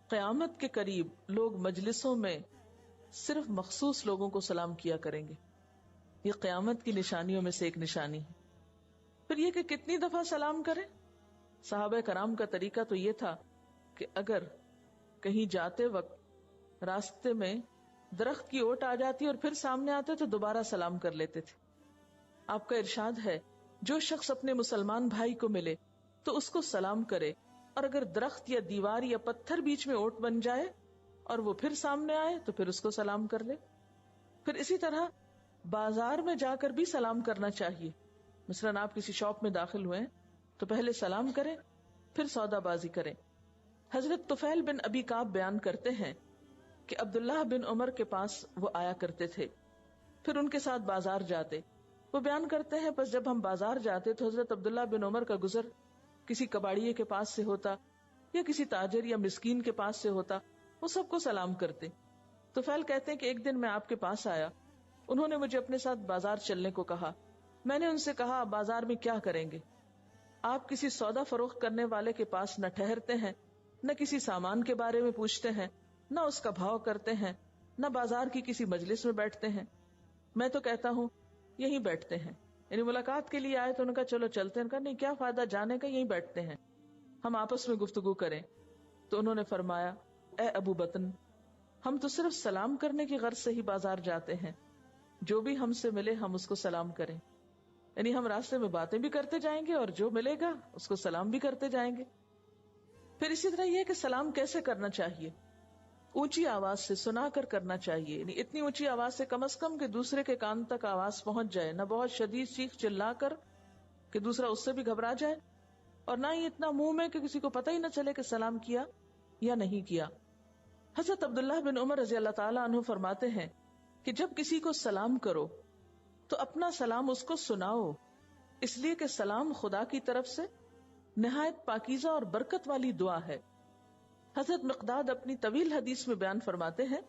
Speaker 1: قیامت کے قریب لوگ مجلسوں میں صرف مخصوص لوگوں کو سلام کیا کریں گے. یہ قیامت کی نشانیوں میں سے ایک نشانی ہے. پھر یہ کہ کتنی دفعہ سلام کریں. صحابہ کرام کا طریقہ تو یہ تھا کہ اگر کہیں جاتے وقت راستے میں درخت کی اوٹ آ جاتی اور پھر سامنے آتے تو دوبارہ سلام کر لیتے تھے. آپ کا ارشاد ہے، جو شخص اپنے مسلمان بھائی کو ملے تو اس کو سلام کرے، اور اگر درخت یا دیوار یا پتھر بیچ میں اوٹ بن جائے اور وہ پھر سامنے آئے تو پھر اس کو سلام کر لے. پھر اسی طرح بازار میں جا کر بھی سلام کرنا چاہیے. مثلاً آپ کسی شاپ میں داخل ہوئے تو پہلے سلام کریں پھر سودا بازی کریں. حضرت طفیل بن ابی کعب بیان کرتے ہیں کہ عبداللہ بن عمر کے پاس وہ آیا کرتے تھے، پھر ان کے ساتھ بازار جاتے. وہ بیان کرتے ہیں پس جب ہم بازار جاتے تو حضرت عبداللہ بن عمر کا گزر کسی کباڑیے کے پاس سے ہوتا یا کسی تاجر یا مسکین کے پاس سے ہوتا، وہ سب کو سلام کرتے. طفیل کہتے ہیں کہ ایک دن میں آپ کے پاس آیا، انہوں نے مجھے اپنے ساتھ بازار چلنے کو کہا. میں نے ان سے کہا آپ بازار میں کیا کریں گے؟ آپ کسی سودا فروخت کرنے والے کے پاس نہ ٹھہرتے ہیں، نہ کسی سامان کے بارے میں پوچھتے ہیں، نہ اس کا بھاؤ کرتے ہیں، نہ بازار کی کسی مجلس میں بیٹھتے ہیں. میں تو کہتا ہوں یہیں بیٹھتے ہیں. یعنی ملاقات کے لیے آئے تو انہوں نے کہا چلو چلتے ہیں. کہا نہیں، کیا فائدہ جانے کا، یہیں بیٹھتے ہیں، ہم آپس میں گفتگو کریں. تو انہوں نے فرمایا اے ابو بطن، ہم تو صرف سلام کرنے کی غرض سے ہی بازار جاتے ہیں، جو بھی ہم سے ملے ہم اس کو سلام کریں، یعنی ہم راستے میں باتیں بھی کرتے جائیں گے اور جو ملے گا اس کو سلام بھی کرتے جائیں گے۔ پھر اسی طرح یہ کہ سلام کیسے کرنا چاہیے، اونچی آواز سے سنا کر کرنا چاہیے، یعنی اتنی اونچی آواز سے کم از کم کہ دوسرے کے کان تک آواز پہنچ جائے، نہ بہت شدید چیخ چلا کر کہ دوسرا اس سے بھی گھبرا جائے، اور نہ ہی اتنا منہ میں کہ کسی کو پتہ ہی نہ چلے کہ سلام کیا یا نہیں کیا۔ حضرت عبداللہ بن عمر رضی اللہ تعالیٰ عنہ فرماتے ہیں کہ جب کسی کو سلام کرو تو اپنا سلام اس کو سناؤ، اس لیے کہ سلام خدا کی طرف سے نہایت پاکیزہ اور برکت والی دعا ہے۔ حضرت مقداد اپنی طویل حدیث میں بیان فرماتے ہیں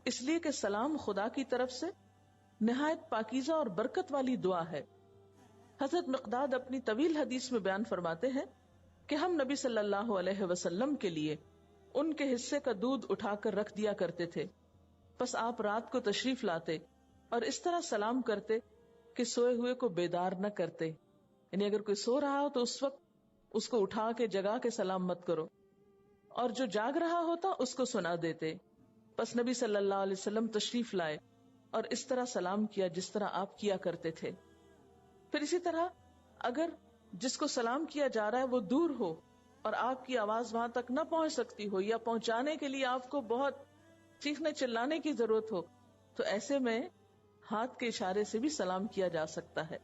Speaker 1: اس لیے کہ سلام خدا کی طرف سے نہایت پاکیزہ اور برکت والی دعا ہے۔ حضرت مقداد اپنی طویل حدیث میں بیان فرماتے ہیں کہ ہم نبی صلی اللہ علیہ وسلم کے لیے ان کے حصے کا دودھ اٹھا کر رکھ دیا کرتے تھے، پس آپ رات کو تشریف لاتے اور اس طرح سلام کرتے کہ سوئے ہوئے کو بیدار نہ کرتے، یعنی اگر کوئی سو رہا ہو تو اس وقت اس کو اٹھا کے جگا کے سلام مت کرو، اور جو جاگ رہا ہوتا اس کو سنا دیتے۔ پس نبی صلی اللہ علیہ وسلم تشریف لائے اور اس طرح سلام کیا جس طرح آپ کیا کرتے تھے۔ پھر اسی طرح اگر جس کو سلام کیا جا رہا ہے وہ دور ہو اور آپ کی آواز وہاں تک نہ پہنچ سکتی ہو، یا پہنچانے کے لیے آپ کو بہت چیخنے چلانے کی ضرورت ہو، تو ایسے میں ہاتھ کے اشارے سے بھی سلام کیا جا سکتا ہے۔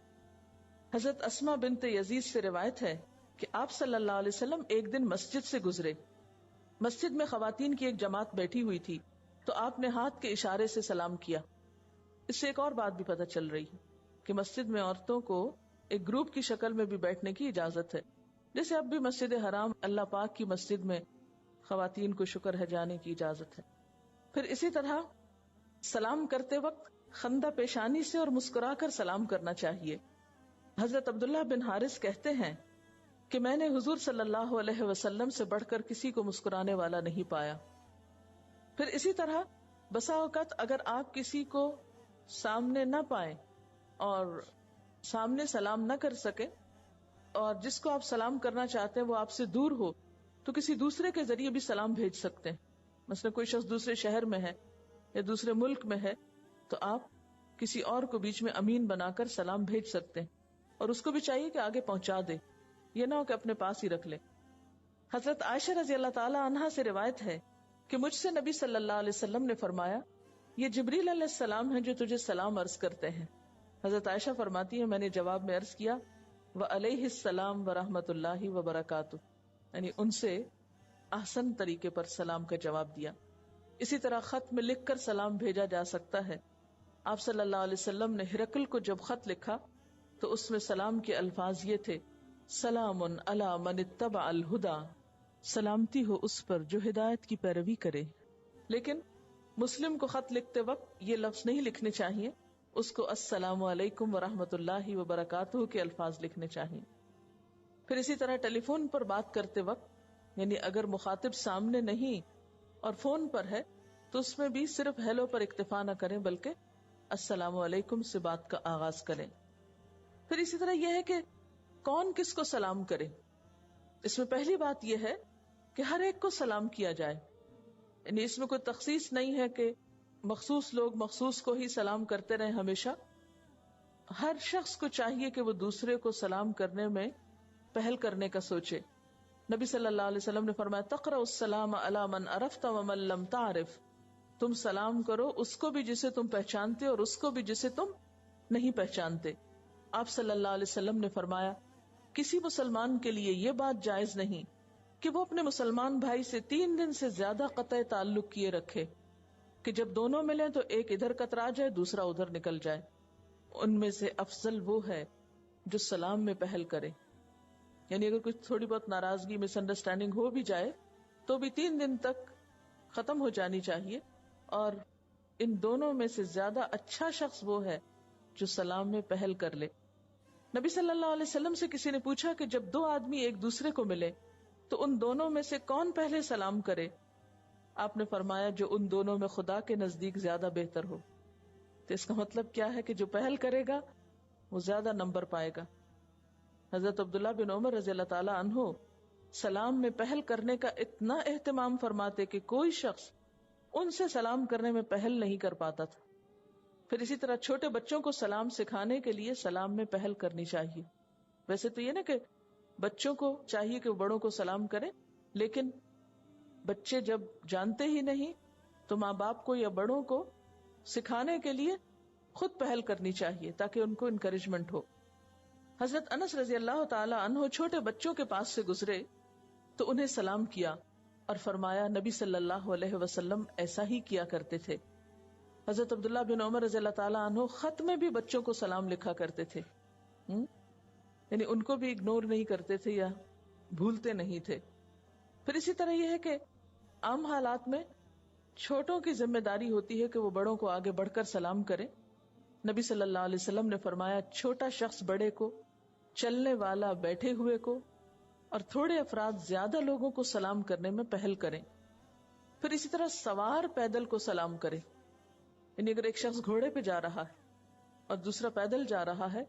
Speaker 1: حضرت اسما بنت یزید سے روایت ہے کہ آپ صلی اللہ علیہ وسلم ایک دن مسجد سے گزرے، مسجد میں خواتین کی ایک جماعت بیٹھی ہوئی تھی، تو آپ نے ہاتھ کے اشارے سے سلام کیا۔ اس سے ایک اور بات بھی پتہ چل رہی ہے کہ مسجد میں عورتوں کو ایک گروپ کی شکل میں بھی بیٹھنے کی اجازت ہے، جیسے اب بھی مسجد حرام اللہ پاک کی مسجد میں خواتین کو شکر ہے جانے کی اجازت ہے۔ پھر اسی طرح سلام کرتے وقت خندہ پیشانی سے اور مسکرا کر سلام کرنا چاہیے۔ حضرت عبداللہ بن حارث کہتے ہیں کہ میں نے حضور صلی اللہ علیہ وسلم سے بڑھ کر کسی کو مسکرانے والا نہیں پایا۔ پھر اسی طرح بسا اوقات اگر آپ کسی کو سامنے نہ پائیں اور سامنے سلام نہ کر سکے، اور جس کو آپ سلام کرنا چاہتے ہیں وہ آپ سے دور ہو، تو کسی دوسرے کے ذریعے بھی سلام بھیج سکتے ہیں۔ مثلا کوئی شخص دوسرے شہر میں ہے یا دوسرے ملک میں ہے، تو آپ کسی اور کو بیچ میں امین بنا کر سلام بھیج سکتے ہیں، اور اس کو بھی چاہیے کہ آگے پہنچا دے، یہ نہ ہو کہ اپنے پاس ہی رکھ لے۔ حضرت عائشہ رضی اللہ تعالی عنہا سے روایت ہے کہ مجھ سے نبی صلی اللہ علیہ وسلم نے فرمایا، یہ جبریل علیہ السلام ہیں جو تجھے سلام عرض کرتے ہیں۔ حضرت عائشہ فرماتی ہے میں نے جواب میں عرض کیا وعلیہ السلام ورحمۃ اللہ وبرکاتہ، یعنی ان سے احسن طریقے پر سلام کا جواب دیا۔ اسی طرح خط میں لکھ کر سلام بھیجا جا سکتا ہے۔ آپ صلی اللہ علیہ وسلم نے ہرقل کو جب خط لکھا تو اس میں سلام کے الفاظ یہ تھے، سلام علی من اتبع الہدی، سلامتی ہو اس پر جو ہدایت کی پیروی کرے۔ لیکن مسلم کو خط لکھتے وقت یہ لفظ نہیں لکھنے چاہیے، اس کو السلام علیکم ورحمۃ اللہ وبرکاتہ کے الفاظ لکھنے چاہیے۔ پھر اسی طرح ٹیلی فون پر بات کرتے وقت، یعنی اگر مخاطب سامنے نہیں اور فون پر ہے تو اس میں بھی صرف ہیلو پر اکتفا نہ کریں بلکہ السلام علیکم سے بات کا آغاز کریں۔ پھر اسی طرح یہ ہے کہ کون کس کو سلام کرے۔ اس میں پہلی بات یہ ہے کہ ہر ایک کو سلام کیا جائے، یعنی اس میں کوئی تخصیص نہیں ہے کہ مخصوص لوگ مخصوص کو ہی سلام کرتے رہیں ہمیشہ۔ ہر شخص کو چاہیے کہ وہ دوسرے کو سلام کرنے میں پہل کرنے کا سوچے۔ نبی صلی اللہ علیہ وسلم نے فرمایا تقرأ السلام علی من عرفت ومن لم تعرف، تم سلام کرو اس کو بھی جسے تم پہچانتے اور اس کو بھی جسے تم نہیں پہچانتے۔ آپ صلی اللہ علیہ وسلم نے فرمایا کسی مسلمان کے لیے یہ بات جائز نہیں کہ وہ اپنے مسلمان بھائی سے 3 دن سے زیادہ قطع تعلق کیے رکھے، کہ جب دونوں ملیں تو ایک ادھر کترا جائے دوسرا ادھر نکل جائے۔ ان میں سے افضل وہ ہے جو سلام میں پہل کرے، یعنی اگر کچھ تھوڑی بہت ناراضگی مس انڈرسٹینڈنگ ہو بھی جائے تو بھی 3 دن تک ختم ہو جانی چاہیے، اور ان دونوں میں سے زیادہ اچھا شخص وہ ہے جو سلام میں پہل کر لے۔ نبی صلی اللہ علیہ وسلم سے کسی نے پوچھا کہ جب 2 آدمی ایک دوسرے کو ملے تو ان دونوں میں سے کون پہلے سلام کرے؟ آپ نے فرمایا جو ان دونوں میں خدا کے نزدیک زیادہ بہتر ہو۔ تو اس کا مطلب کیا ہے کہ جو پہل کرے گا وہ زیادہ نمبر پائے گا۔ حضرت عبداللہ بن عمر رضی اللہ تعالی عنہ سلام میں پہل کرنے کا اتنا اہتمام فرماتے کہ کوئی شخص ان سے سلام کرنے میں پہل نہیں کر پاتا تھا. پھر اسی طرح چھوٹے بچوں کو سلام سکھانے کے لیے سلام میں پہل کرنی چاہیے. ویسے تو یہ نا کہ بچوں کو چاہیے کہ وہ بڑوں کو سلام کریں، لیکن بچے جب جانتے ہی نہیں تو ماں باپ کو یا بڑوں کو سکھانے کے لیے خود پہل کرنی چاہیے تاکہ ان کو انکریجمنٹ ہو. حضرت انس رضی اللہ تعالی عنہ چھوٹے بچوں کے پاس سے گزرے تو انہیں سلام کیا اور فرمایا نبی صلی اللہ علیہ وسلم ایسا ہی کیا کرتے تھے. حضرت عبداللہ بن عمر رضی اللہ تعالی عنہ خط میں بھی بچوں کو سلام لکھا کرتے تھے، یعنی ان کو بھی اگنور نہیں کرتے تھے یا بھولتے نہیں تھے. پھر اسی طرح یہ ہے کہ عام حالات میں چھوٹوں کی ذمہ داری ہوتی ہے کہ وہ بڑوں کو آگے بڑھ کر سلام کریں. نبی صلی اللہ علیہ وسلم نے فرمایا چھوٹا شخص بڑے کو، چلنے والا بیٹھے ہوئے کو، اور تھوڑے افراد زیادہ لوگوں کو سلام کرنے میں پہل کریں. پھر اسی طرح سوار پیدل کو سلام کرے، یعنی اگر ایک شخص گھوڑے پہ جا رہا ہے اور دوسرا پیدل جا رہا ہے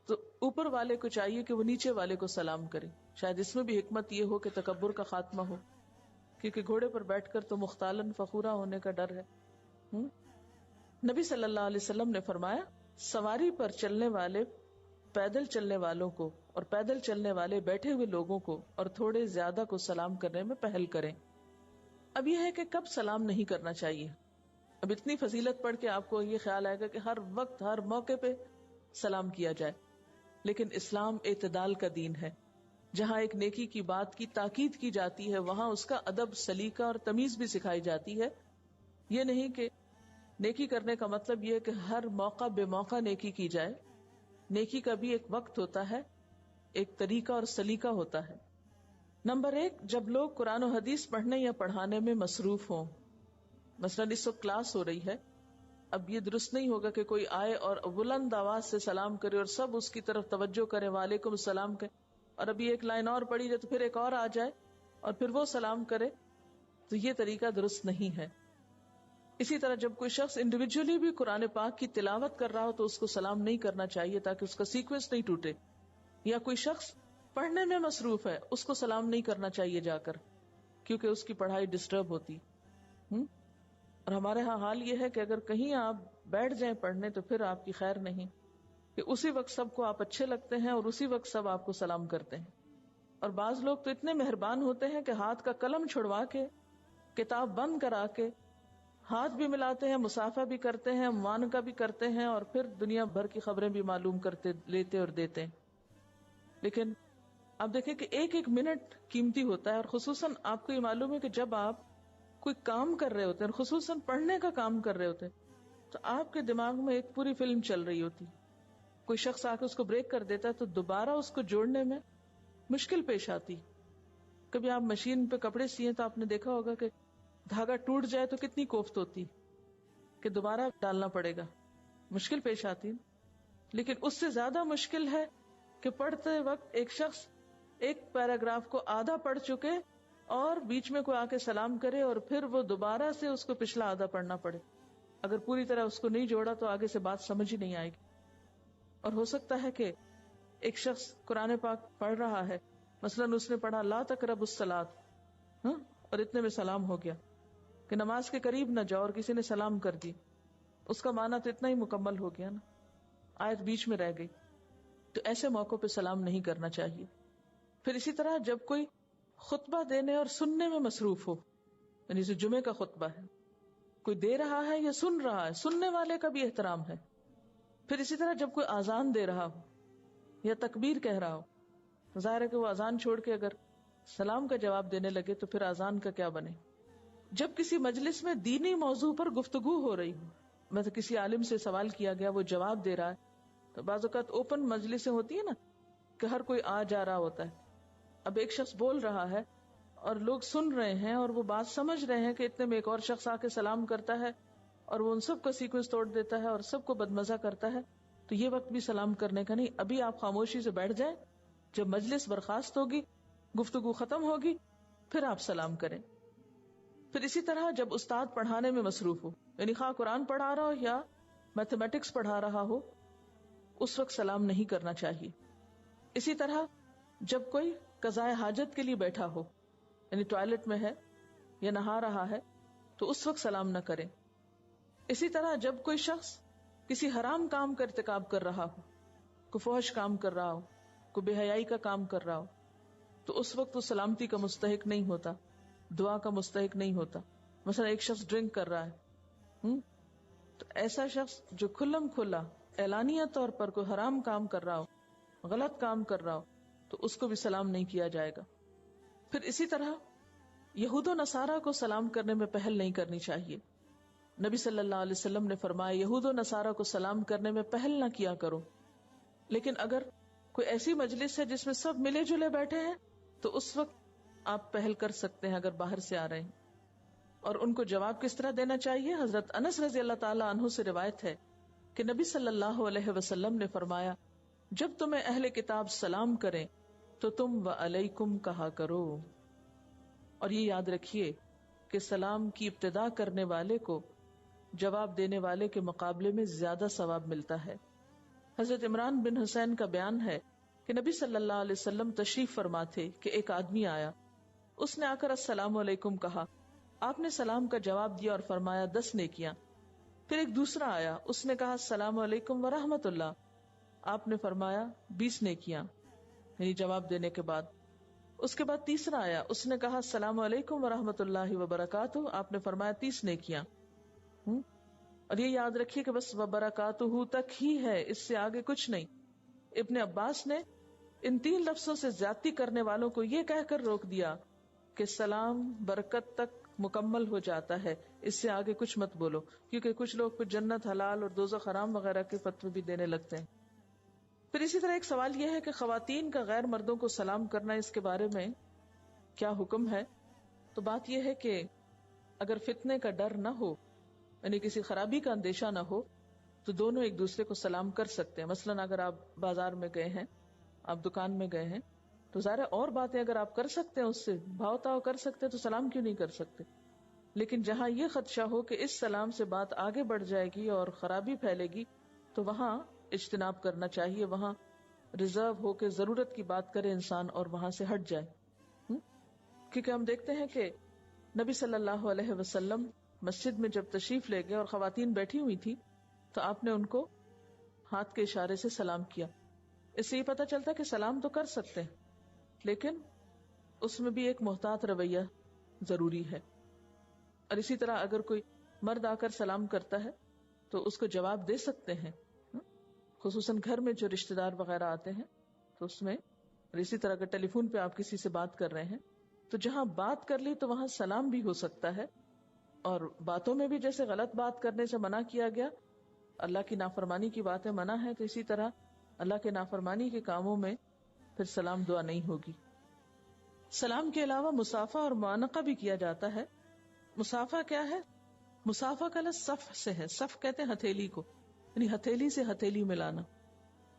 Speaker 1: تو اوپر والے کو چاہیے کہ وہ نیچے والے کو سلام کرے. شاید اس میں بھی حکمت یہ ہو کہ تکبر کا خاتمہ ہو، کیونکہ گھوڑے پر بیٹھ کر تو مختالن فخورا ہونے کا ڈر ہے. نبی صلی اللہ علیہ وسلم نے فرمایا سواری پر چلنے والے پیدل چلنے والوں کو اور پیدل چلنے والے بیٹھے ہوئے لوگوں کو اور تھوڑے زیادہ کو سلام کرنے میں پہل کریں. اب یہ ہے کہ کب سلام نہیں کرنا چاہیے. اب اتنی فضیلت پڑھ کے آپ کو یہ خیال آئے گا کہ ہر وقت ہر موقع پہ سلام کیا جائے، لیکن اسلام اعتدال کا دین ہے. جہاں ایک نیکی کی بات کی تاکید کی جاتی ہے وہاں اس کا ادب، سلیقہ اور تمیز بھی سکھائی جاتی ہے. یہ نہیں کہ نیکی کرنے کا مطلب یہ کہ ہر موقع بے موقع نیکی کی جائے. نیکی کا بھی ایک وقت ہوتا ہے، ایک طریقہ اور سلیقہ ہوتا ہے. نمبر 1، جب لوگ قرآن و حدیث پڑھنے یا پڑھانے میں مصروف ہوں. مثلا اس وقت کلاس ہو رہی ہے، اب یہ درست نہیں ہوگا کہ کوئی آئے اور بلند آواز سے سلام کرے اور سب اس کی طرف توجہ کرے، وعلیکم السلام کہے، اور ابھی ایک لائن اور پڑھی جائے تو پھر ایک اور آ جائے اور پھر وہ سلام کرے، تو یہ طریقہ درست نہیں ہے. اسی طرح جب کوئی شخص انڈیویجولی بھی قرآن پاک کی تلاوت کر رہا ہو تو اس کو سلام نہیں کرنا چاہیے تاکہ اس کا سیکوینس نہیں ٹوٹے. یا کوئی شخص پڑھنے میں مصروف ہے اس کو سلام نہیں کرنا چاہیے جا کر، کیونکہ اس کی پڑھائی ڈسٹرب ہوتی. اور ہمارے ہاں حال یہ ہے کہ اگر کہیں آپ بیٹھ جائیں پڑھنے تو پھر آپ کی خیر نہیں، کہ اسی وقت سب کو آپ اچھے لگتے ہیں اور اسی وقت سب آپ کو سلام کرتے ہیں. اور بعض لوگ تو اتنے مہربان ہوتے ہیں کہ ہاتھ کا قلم چھڑوا کے، کتاب بند کرا کے ہاتھ بھی ملاتے ہیں، مصافحہ بھی کرتے ہیں، معانقہ بھی کرتے ہیں، اور پھر دنیا بھر کی خبریں بھی معلوم کرتے لیتے اور دیتے ہیں. لیکن آپ دیکھیں کہ ایک ایک منٹ قیمتی ہوتا ہے. اور خصوصاً آپ کو یہ معلوم ہے کہ جب آپ کوئی کام کر رہے ہوتے ہیں، خصوصاً پڑھنے کا کام کر رہے ہوتے ہیں، تو آپ کے دماغ میں ایک پوری فلم چل رہی ہوتی. کوئی شخص آ کے اس کو بریک کر دیتا ہے تو دوبارہ اس کو جوڑنے میں مشکل پیش آتی. کبھی آپ مشین پہ کپڑے سیے تو آپ نے دیکھا ہوگا کہ دھاگا ٹوٹ جائے تو کتنی کوفت ہوتی کہ دوبارہ ڈالنا پڑے گا، مشکل پیش آتی. لیکن اس سے زیادہ مشکل ہے کہ پڑھتے وقت ایک شخص ایک پیراگراف کو آدھا پڑھ چکے اور بیچ میں کوئی آ کے سلام کرے اور پھر وہ دوبارہ سے اس کو پچھلا آدھا پڑھنا پڑے. اگر پوری طرح اس کو نہیں جوڑا تو آگے سے بات سمجھ ہی نہیں آئے گی. اور ہو سکتا ہے کہ ایک شخص قرآن پاک پڑھ رہا ہے، مثلاً اس نے پڑھا لا تقربوا الصلاۃ، اور اتنے میں سلام ہو گیا کہ نماز کے قریب نہ جاؤ، اور کسی نے سلام کر دی، اس کا معنی تو اتنا ہی مکمل ہو گیا نا، آیت بیچ میں رہ گئی. تو ایسے موقع پہ سلام نہیں کرنا چاہیے. پھر اسی طرح جب کوئی خطبہ دینے اور سننے میں مصروف ہو، یعنی جیسے جمعے کا خطبہ ہے، کوئی دے رہا ہے یا سن رہا ہے، سننے والے کا بھی احترام ہے. پھر اسی طرح جب کوئی اذان دے رہا ہو یا تکبیر کہہ رہا ہو، ظاہر ہے کہ وہ اذان چھوڑ کے اگر سلام کا جواب دینے لگے تو پھر اذان کا کیا بنے. جب کسی مجلس میں دینی موضوع پر گفتگو ہو رہی ہو، مطلب کسی عالم سے سوال کیا گیا، وہ جواب دے رہا ہے، تو بعض اوقات اوپن مجلسیں ہوتی ہیں نا کہ ہر کوئی آ جا رہا ہوتا ہے. اب ایک شخص بول رہا ہے اور لوگ سن رہے ہیں اور وہ بات سمجھ رہے ہیں کہ اتنے میں ایک اور شخص آ کے سلام کرتا ہے اور وہ ان سب کا سیکوینس توڑ دیتا ہے اور سب کو بدمزہ کرتا ہے، تو یہ وقت بھی سلام کرنے کا نہیں. ابھی آپ خاموشی سے بیٹھ جائیں، جب مجلس برخاست ہوگی، گفتگو ختم ہوگی، پھر آپ سلام کریں. پھر اسی طرح جب استاد پڑھانے میں مصروف ہو، یعنی خواہ قرآن پڑھا رہا ہو یا میتھمیٹکس پڑھا رہا ہو، اس وقت سلام نہیں کرنا چاہیے. اسی طرح جب کوئی قضائے حاجت کے لیے بیٹھا ہو، یعنی ٹوائلٹ میں ہے یا نہا رہا ہے، تو اس وقت سلام نہ کریں. اسی طرح جب کوئی شخص کسی حرام کام کا ارتکاب کر رہا ہو، کوئی فحش کام کر رہا ہو، کوئی بے حیائی کا کام کر رہا ہو، تو اس وقت وہ سلامتی کا مستحق نہیں ہوتا، دعا کا مستحق نہیں ہوتا. مثلا ایک شخص ڈرنک کر رہا ہے، تو ایسا شخص جو کھلم کھلا اعلانیہ طور پر کوئی حرام کام کر رہا ہو، غلط کام کر رہا ہو، تو اس کو بھی سلام نہیں کیا جائے گا. پھر اسی طرح یہود و نصارہ کو سلام کرنے میں پہل نہیں کرنی چاہیے. نبی صلی اللہ علیہ وسلم نے فرمایا یہود و نصارہ کو سلام کرنے میں پہل نہ کیا کرو. لیکن اگر کوئی ایسی مجلس ہے جس میں سب ملے جلے بیٹھے ہیں تو اس وقت آپ پہل کر سکتے ہیں اگر باہر سے آ رہے ہیں. اور ان کو جواب کس طرح دینا چاہیے؟ حضرت انس رضی اللہ تعالی عنہ سے روایت ہے کہ نبی صلی اللہ علیہ وسلم نے فرمایا جب تمہیں اہل کتاب سلام کریں تو تم وعلیکم کہا کرو. اور یہ یاد رکھیے کہ سلام کی ابتدا کرنے والے کو جواب دینے والے کے مقابلے میں زیادہ ثواب ملتا ہے. حضرت عمران بن حسین کا بیان ہے کہ نبی صلی اللہ علیہ وسلم تشریف فرما تھے کہ ایک آدمی آیا، اس نے آ کر السلام علیکم کہا، آپ نے سلام کا جواب دیا اور فرمایا 10 نیکیاں. پھر ایک دوسرا آیا، اس نے کہا السلام علیکم ورحمۃ اللہ، آپ نے فرمایا 20 نیکیاں، یعنی جواب دینے کے بعد. اس کے بعد تیسرا آیا، اس نے کہا السلام علیکم ورحمۃ اللہ وبرکاتہ، آپ نے فرمایا 30 نیکیاں. اور یہ یاد رکھیے کہ بس وبرکاتہ تک ہی ہے، اس سے آگے کچھ نہیں. ابن عباس نے ان 3 لفظوں سے زیادتی کرنے والوں کو یہ کہہ کر روک دیا کہ سلام برکت تک مکمل ہو جاتا ہے، اس سے آگے کچھ مت بولو، کیونکہ کچھ لوگ پھر جنت حلال اور دوزخ حرام وغیرہ کے فتوے بھی دینے لگتے ہیں. پھر اسی طرح ایک سوال یہ ہے کہ خواتین کا غیر مردوں کو سلام کرنا، اس کے بارے میں کیا حکم ہے؟ تو بات یہ ہے کہ اگر فتنے کا ڈر نہ ہو، یعنی کسی خرابی کا اندیشہ نہ ہو، تو دونوں ایک دوسرے کو سلام کر سکتے ہیں. مثلا اگر آپ بازار میں گئے ہیں، آپ دکان میں گئے ہیں، تو ظاہر اور باتیں اگر آپ کر سکتے ہیں، اس سے بھاؤ تاؤ کر سکتے ہیں، تو سلام کیوں نہیں کر سکتے؟ لیکن جہاں یہ خدشہ ہو کہ اس سلام سے بات آگے بڑھ جائے گی اور خرابی پھیلے گی، تو وہاں اجتناب کرنا چاہیے، وہاں ریزرو ہو کے ضرورت کی بات کرے انسان اور وہاں سے ہٹ جائے. کیونکہ ہم دیکھتے ہیں کہ نبی صلی اللہ علیہ وسلم مسجد میں جب تشریف لے گئے اور خواتین بیٹھی ہوئی تھی تو آپ نے ان کو ہاتھ کے اشارے سے سلام کیا. اس سے یہ پتہ چلتا کہ سلام تو کر سکتے ہیں، لیکن اس میں بھی ایک محتاط رویہ ضروری ہے. اور اسی طرح اگر کوئی مرد آ کر سلام کرتا ہے تو اس کو جواب دے سکتے ہیں، خصوصاً گھر میں جو رشتہ دار وغیرہ آتے ہیں تو اس میں. اور اسی طرح اگر ٹیلی فون پہ آپ کسی سے بات کر رہے ہیں تو جہاں بات کر لی تو وہاں سلام بھی ہو سکتا ہے. اور باتوں میں بھی جیسے غلط بات کرنے سے منع کیا گیا، اللہ کی نافرمانی کی باتیں منع ہے، تو اسی طرح اللہ کے نافرمانی کے کاموں میں پھر سلام دعا نہیں ہوگی. سلام کے علاوہ مصافحہ اور معانقہ بھی کیا جاتا ہے. مصافحہ کیا ہے؟ مصافحہ کا لفظ صف سے ہے، صف کہتے ہیں ہتھیلی کو، یعنی ہتھیلی سے ہتھیلی ملانا.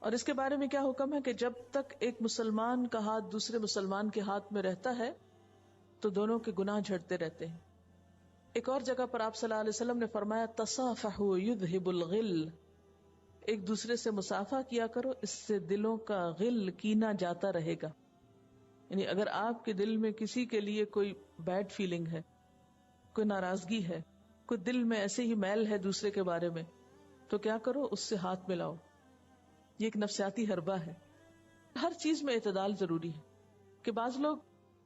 Speaker 1: اور اس کے بارے میں کیا حکم ہے کہ جب تک ایک مسلمان کا ہاتھ دوسرے مسلمان کے ہاتھ میں رہتا ہے تو دونوں کے گناہ جھڑتے رہتے ہیں. ایک اور جگہ پر آپ صلی اللہ علیہ وسلم نے فرمایا تصافحوا یذہب الغل، ایک دوسرے سے مصافحہ کیا کرو، اس سے دلوں کا غل کینہ جاتا رہے گا. یعنی اگر آپ کے دل میں کسی کے لیے کوئی بیڈ فیلنگ ہے، کوئی ناراضگی ہے، کوئی دل میں ایسے ہی میل ہے دوسرے کے بارے میں، تو کیا کرو؟ اس سے ہاتھ ملاؤ. یہ ایک نفسیاتی حربہ ہے. ہر چیز میں اعتدال ضروری ہے کہ بعض لوگ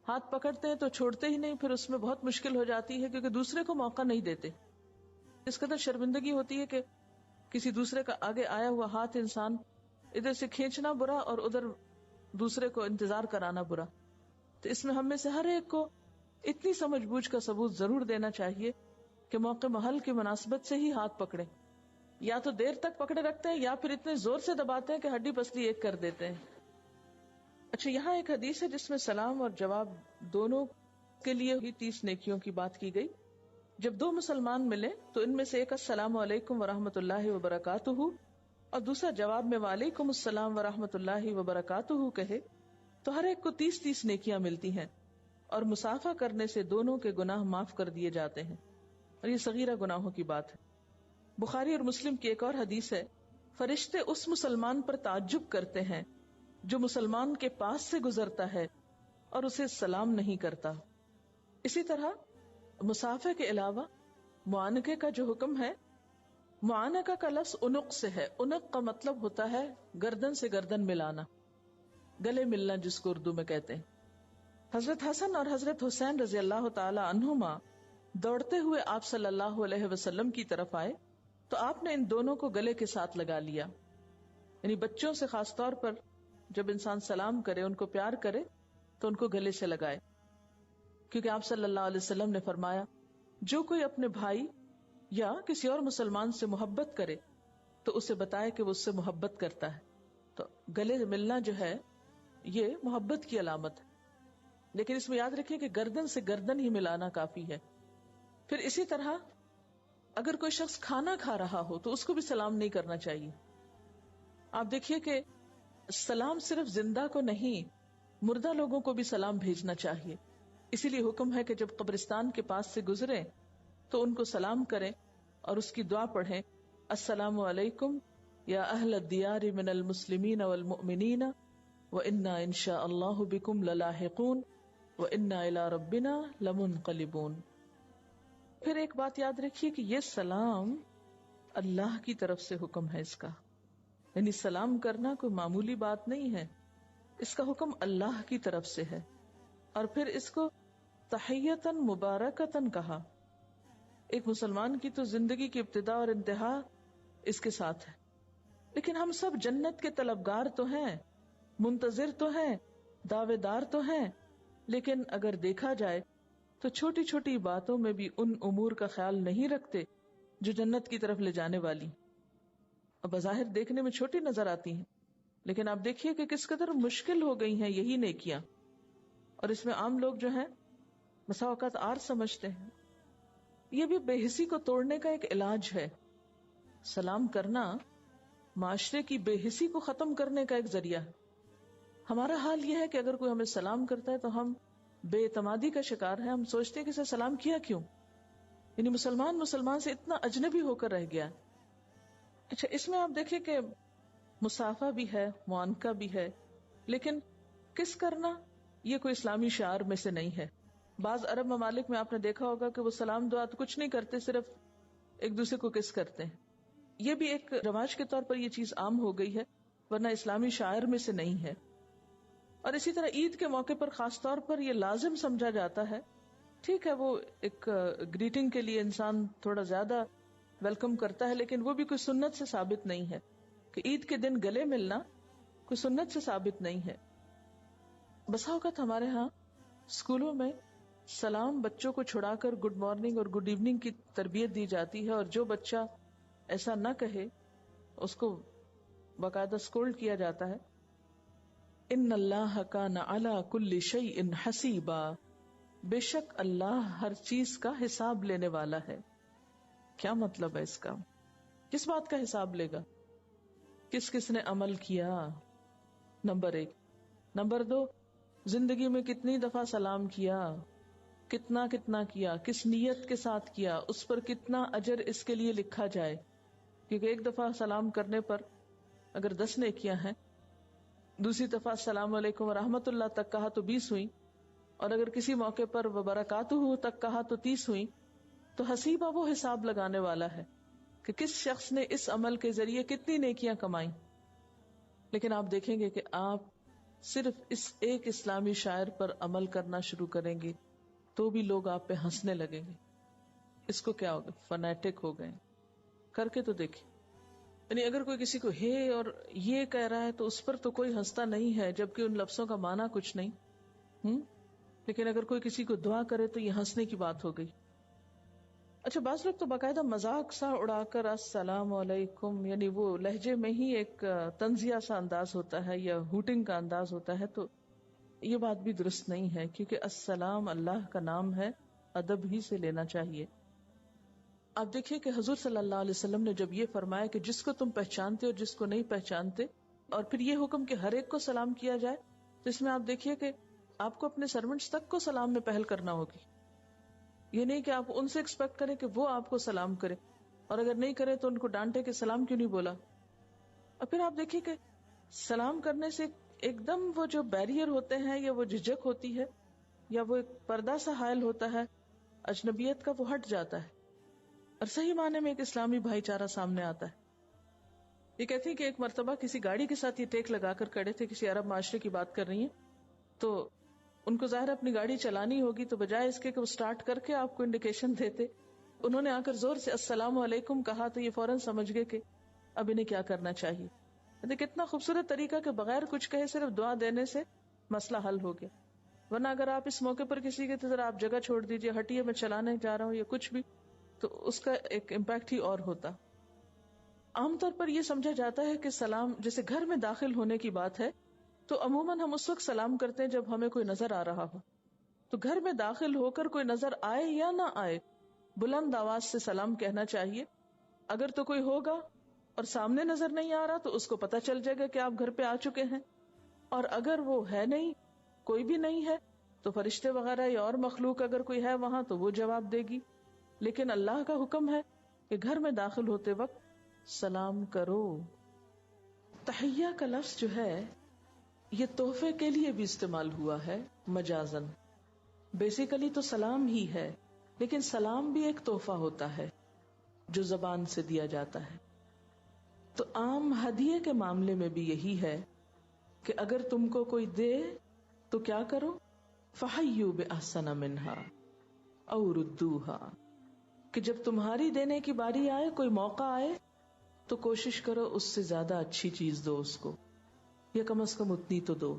Speaker 1: ہاتھ پکڑتے ہیں تو چھوڑتے ہی نہیں، پھر اس میں بہت مشکل ہو جاتی ہے کیونکہ دوسرے کو موقع نہیں دیتے. اس قدر شرمندگی ہوتی ہے کہ کسی دوسرے کا آگے آیا ہوا ہاتھ انسان ادھر سے کھینچنا برا اور ادھر دوسرے کو انتظار کرانا برا. تو اس میں ہم میں سے ہر ایک کو اتنی سمجھ بوجھ کا ثبوت ضرور دینا چاہیے کہ موقع محل کی مناسبت سے ہی ہاتھ پکڑیں. یا تو دیر تک پکڑے رکھتے ہیں یا پھر اتنے زور سے دباتے ہیں کہ ہڈی پسلی ایک کر دیتے ہیں. اچھا، یہاں ایک حدیث ہے جس میں سلام اور جواب دونوں کے لیے ہی 30 نیکیوں کی بات کی گئی. جب 2 مسلمان ملے تو ان میں سے ایک السلام علیکم ورحمۃ اللہ وبرکاتہ اور دوسرا جواب میں وعلیکم السلام ورحمۃ اللہ وبرکاتہ کہے تو ہر ایک کو 30 نیکیاں ملتی ہیں، اور مصافحہ کرنے سے دونوں کے گناہ معاف کر دیے جاتے ہیں. اور یہ صغیرہ گناہوں کی بات ہے. بخاری اور مسلم کی ایک اور حدیث ہے، فرشتے اس مسلمان پر تعجب کرتے ہیں جو مسلمان کے پاس سے گزرتا ہے اور اسے سلام نہیں کرتا. اسی طرح مصافحے کے علاوہ معانقے کا جو حکم ہے، معانقہ کا لفظ عنق سے ہے. عنق کا مطلب ہوتا ہے گردن سے گردن ملانا، گلے ملنا جس کو اردو میں کہتے ہیں. حضرت حسن اور حضرت حسین رضی اللہ تعالی عنہما دوڑتے ہوئے آپ صلی اللہ علیہ وسلم کی طرف آئے تو آپ نے ان دونوں کو گلے کے ساتھ لگا لیا. یعنی بچوں سے خاص طور پر جب انسان سلام کرے، ان کو پیار کرے تو ان کو گلے سے لگائے، کیونکہ آپ صلی اللہ علیہ وسلم نے فرمایا جو کوئی اپنے بھائی یا کسی اور مسلمان سے محبت کرے تو اسے بتائے کہ وہ اس سے محبت کرتا ہے. تو گلے ملنا جو ہے یہ محبت کی علامت ہے، لیکن اس میں یاد رکھیں کہ گردن سے گردن ہی ملانا کافی ہے. پھر اسی طرح اگر کوئی شخص کھانا کھا رہا ہو تو اس کو بھی سلام نہیں کرنا چاہیے. آپ دیکھیے کہ سلام صرف زندہ کو نہیں، مردہ لوگوں کو بھی سلام بھیجنا چاہیے. اسی لیے حکم ہے کہ جب قبرستان کے پاس سے گزریں تو ان کو سلام کریں اور اس کی دعا پڑھیں، السلام علیکم یا اہل الدیار من المسلمین والمؤمنین وَإِنَّا إِنْ شَاءَ اللَّهُ بِكُمْ لَلَاحِقُونَ وَإِنَّا إِلَىٰ رَبِّنَا لَمُنْقَلِبُونَ. پھر ایک بات یاد رکھیے کہ یہ سلام اللہ کی طرف سے حکم ہے. اس کا یعنی سلام کرنا کوئی معمولی بات نہیں ہے، اس کا حکم اللہ کی طرف سے ہے. اور پھر اس کو تحیتاً مبارکتاً کہا. ایک مسلمان کی تو زندگی کی ابتدا اور انتہا اس کے ساتھ ہے، لیکن ہم سب جنت کے طلبگار تو ہیں، منتظر تو ہیں، دعوے دار تو ہیں، لیکن اگر دیکھا جائے تو چھوٹی چھوٹی باتوں میں بھی ان امور کا خیال نہیں رکھتے جو جنت کی طرف لے جانے والی. اب بظاہر دیکھنے میں چھوٹی نظر آتی ہیں، لیکن آپ دیکھیے کہ کس قدر مشکل ہو گئی ہیں یہی نیکیاں. اور اس میں عام لوگ جو ہیں بسا اوقات آر سمجھتے ہیں. یہ بھی بے حسی کو توڑنے کا ایک علاج ہے. سلام کرنا معاشرے کی بے حسی کو ختم کرنے کا ایک ذریعہ ہے. ہمارا حال یہ ہے کہ اگر کوئی ہمیں سلام کرتا ہے تو ہم بے اعتمادی کا شکار ہیں. ہم سوچتے ہیں کہ اسے سلام کیا کیوں، یعنی مسلمان سے اتنا اجنبی ہو کر رہ گیا. اچھا، اس میں آپ دیکھیں کہ مصافحہ بھی ہے، معانقہ بھی ہے، لیکن کس کرنا یہ کوئی اسلامی شعار میں سے نہیں ہے. بعض عرب ممالک میں آپ نے دیکھا ہوگا کہ وہ سلام دعا تو کچھ نہیں کرتے، صرف ایک دوسرے کو کس کرتے ہیں. یہ بھی ایک رواج کے طور پر یہ چیز عام ہو گئی ہے، ورنہ اسلامی شاعر میں سے نہیں ہے. اور اسی طرح عید کے موقع پر خاص طور پر یہ لازم سمجھا جاتا ہے. ٹھیک ہے، وہ ایک گریٹنگ کے لیے انسان تھوڑا زیادہ ویلکم کرتا ہے، لیکن وہ بھی کوئی سنت سے ثابت نہیں ہے کہ عید کے دن گلے ملنا کوئی سنت سے ثابت نہیں ہے. بسا اوقات ہمارے ہاں اسکولوں میں سلام بچوں کو چھڑا کر گڈ مارننگ اور گڈ ایوننگ کی تربیت دی جاتی ہے، اور جو بچہ ایسا نہ کہے اس کو باقاعدہ سکولڈ کیا جاتا ہے. ان اللہ کان علی کل شیء حسیبا، بے شک اللہ ہر چیز کا حساب لینے والا ہے. کیا مطلب ہے اس کا؟ کس بات کا حساب لے گا؟ کس کس نے عمل کیا، نمبر 1. نمبر 2، زندگی میں کتنی دفعہ سلام کیا، کتنا کیا، کس نیت کے ساتھ کیا، اس پر کتنا اجر اس کے لیے لکھا جائے. کیونکہ ایک دفعہ سلام کرنے پر اگر 10 نیکیاں ہیں، دوسری دفعہ السلام علیکم ورحمۃ اللہ تک کہا تو 20 ہوئی، اور اگر کسی موقع پر وبرکاتہ تک کہا تو 30 ہوئی. تو حسیبہ وہ حساب لگانے والا ہے کہ کس شخص نے اس عمل کے ذریعے کتنی نیکیاں کمائیں. لیکن آپ دیکھیں گے کہ آپ صرف اس ایک اسلامی شاعر پر عمل کرنا شروع کریں گے تو بھی لوگ آپ پہ ہنسنے لگیں گے. اس کو کیا ہوگا؟ فنیٹک ہو گئے. کر کے تو دیکھیں. یعنی اگر کوئی کسی کو ہے اور یہ کہہ رہا ہے تو اس پر تو کوئی ہنستا نہیں ہے، جبکہ ان لفظوں کا معنی کچھ نہیں. لیکن اگر کوئی کسی کو دعا کرے تو یہ ہنسنے کی بات ہو گئی. اچھا، بعض لوگ تو باقاعدہ مذاق سا اڑا کر السلام علیکم، یعنی وہ لہجے میں ہی ایک طنزیہ سا انداز ہوتا ہے یا ہوٹنگ کا انداز ہوتا ہے. تو یہ بات بھی درست نہیں ہے، کیونکہ السلام اللہ کا نام ہے، ادب ہی سے لینا چاہیے. آپ دیکھیے کہ حضور صلی اللہ علیہ وسلم نے جب یہ فرمایا کہ جس کو تم پہچانتے اور جس کو نہیں پہچانتے، اور پھر یہ حکم کہ ہر ایک کو سلام کیا جائے، تو اس میں آپ دیکھیے کہ آپ کو اپنے سرونٹس تک کو سلام میں پہل کرنا ہوگی. یہ نہیں کہ آپ ان سے ایکسپیکٹ کریں کہ وہ آپ کو سلام کرے، اور اگر نہیں کرے تو ان کو ڈانٹے کہ سلام کیوں نہیں بولا. اور پھر آپ دیکھیے کہ سلام کرنے سے ایک دم وہ جو بیریئر ہوتے ہیں یا وہ جھجک ہوتی ہے یا وہ ایک پردہ سا حائل ہوتا ہے اجنبیت کا، وہ ہٹ جاتا ہے اور صحیح معنی میں ایک اسلامی بھائی چارہ سامنے آتا ہے. یہ کہتی ہیں کہ ایک مرتبہ کسی گاڑی کے ساتھ یہ ٹیک لگا کر کھڑے تھے، کسی عرب معاشرے کی بات کر رہی ہیں، تو ان کو ظاہر اپنی گاڑی چلانی ہوگی، تو بجائے اس کے کہ وہ سٹارٹ کر کے آپ کو انڈیکیشن دیتے، انہوں نے آ کر زور سے السلام علیکم کہا، تو یہ فوراً سمجھ گئے کہ اب انہیں کیا کرنا چاہیے. کتنا خوبصورت طریقہ کہ بغیر کچھ کہے صرف دعا دینے سے مسئلہ حل ہو گیا. ورنہ اگر آپ اس موقع پر کسی کے ذرا آپ جگہ چھوڑ دیجئے، ہٹیے میں چلانے جا رہا ہوں یا کچھ بھی، تو اس کا ایک امپیکٹ ہی اور ہوتا. عام طور پر یہ سمجھا جاتا ہے کہ سلام، جیسے گھر میں داخل ہونے کی بات ہے تو عموماً ہم اس وقت سلام کرتے ہیں جب ہمیں کوئی نظر آ رہا ہو. تو گھر میں داخل ہو کر کوئی نظر آئے یا نہ آئے، بلند آواز سے سلام کہنا چاہیے. اگر تو کوئی ہوگا اور سامنے نظر نہیں آ رہا تو اس کو پتہ چل جائے گا کہ آپ گھر پہ آ چکے ہیں، اور اگر وہ ہے نہیں، کوئی بھی نہیں ہے، تو فرشتے وغیرہ یا اور مخلوق اگر کوئی ہے وہاں تو وہ جواب دے گی. لیکن اللہ کا حکم ہے کہ گھر میں داخل ہوتے وقت سلام کرو. تحیہ کا لفظ جو ہے یہ تحفے کے لیے بھی استعمال ہوا ہے مجازن. بیسیکلی تو سلام ہی ہے، لیکن سلام بھی ایک تحفہ ہوتا ہے جو زبان سے دیا جاتا ہے. تو عام ہدیے کے معاملے میں بھی یہی ہے کہ اگر تم کو کوئی دے تو کیا کرو، فحیوا بأحسن منہا او ردوہا، کہ جب تمہاری دینے کی باری آئے، کوئی موقع آئے، تو کوشش کرو اس سے زیادہ اچھی چیز دو اس کو، یا کم از کم اتنی تو دو.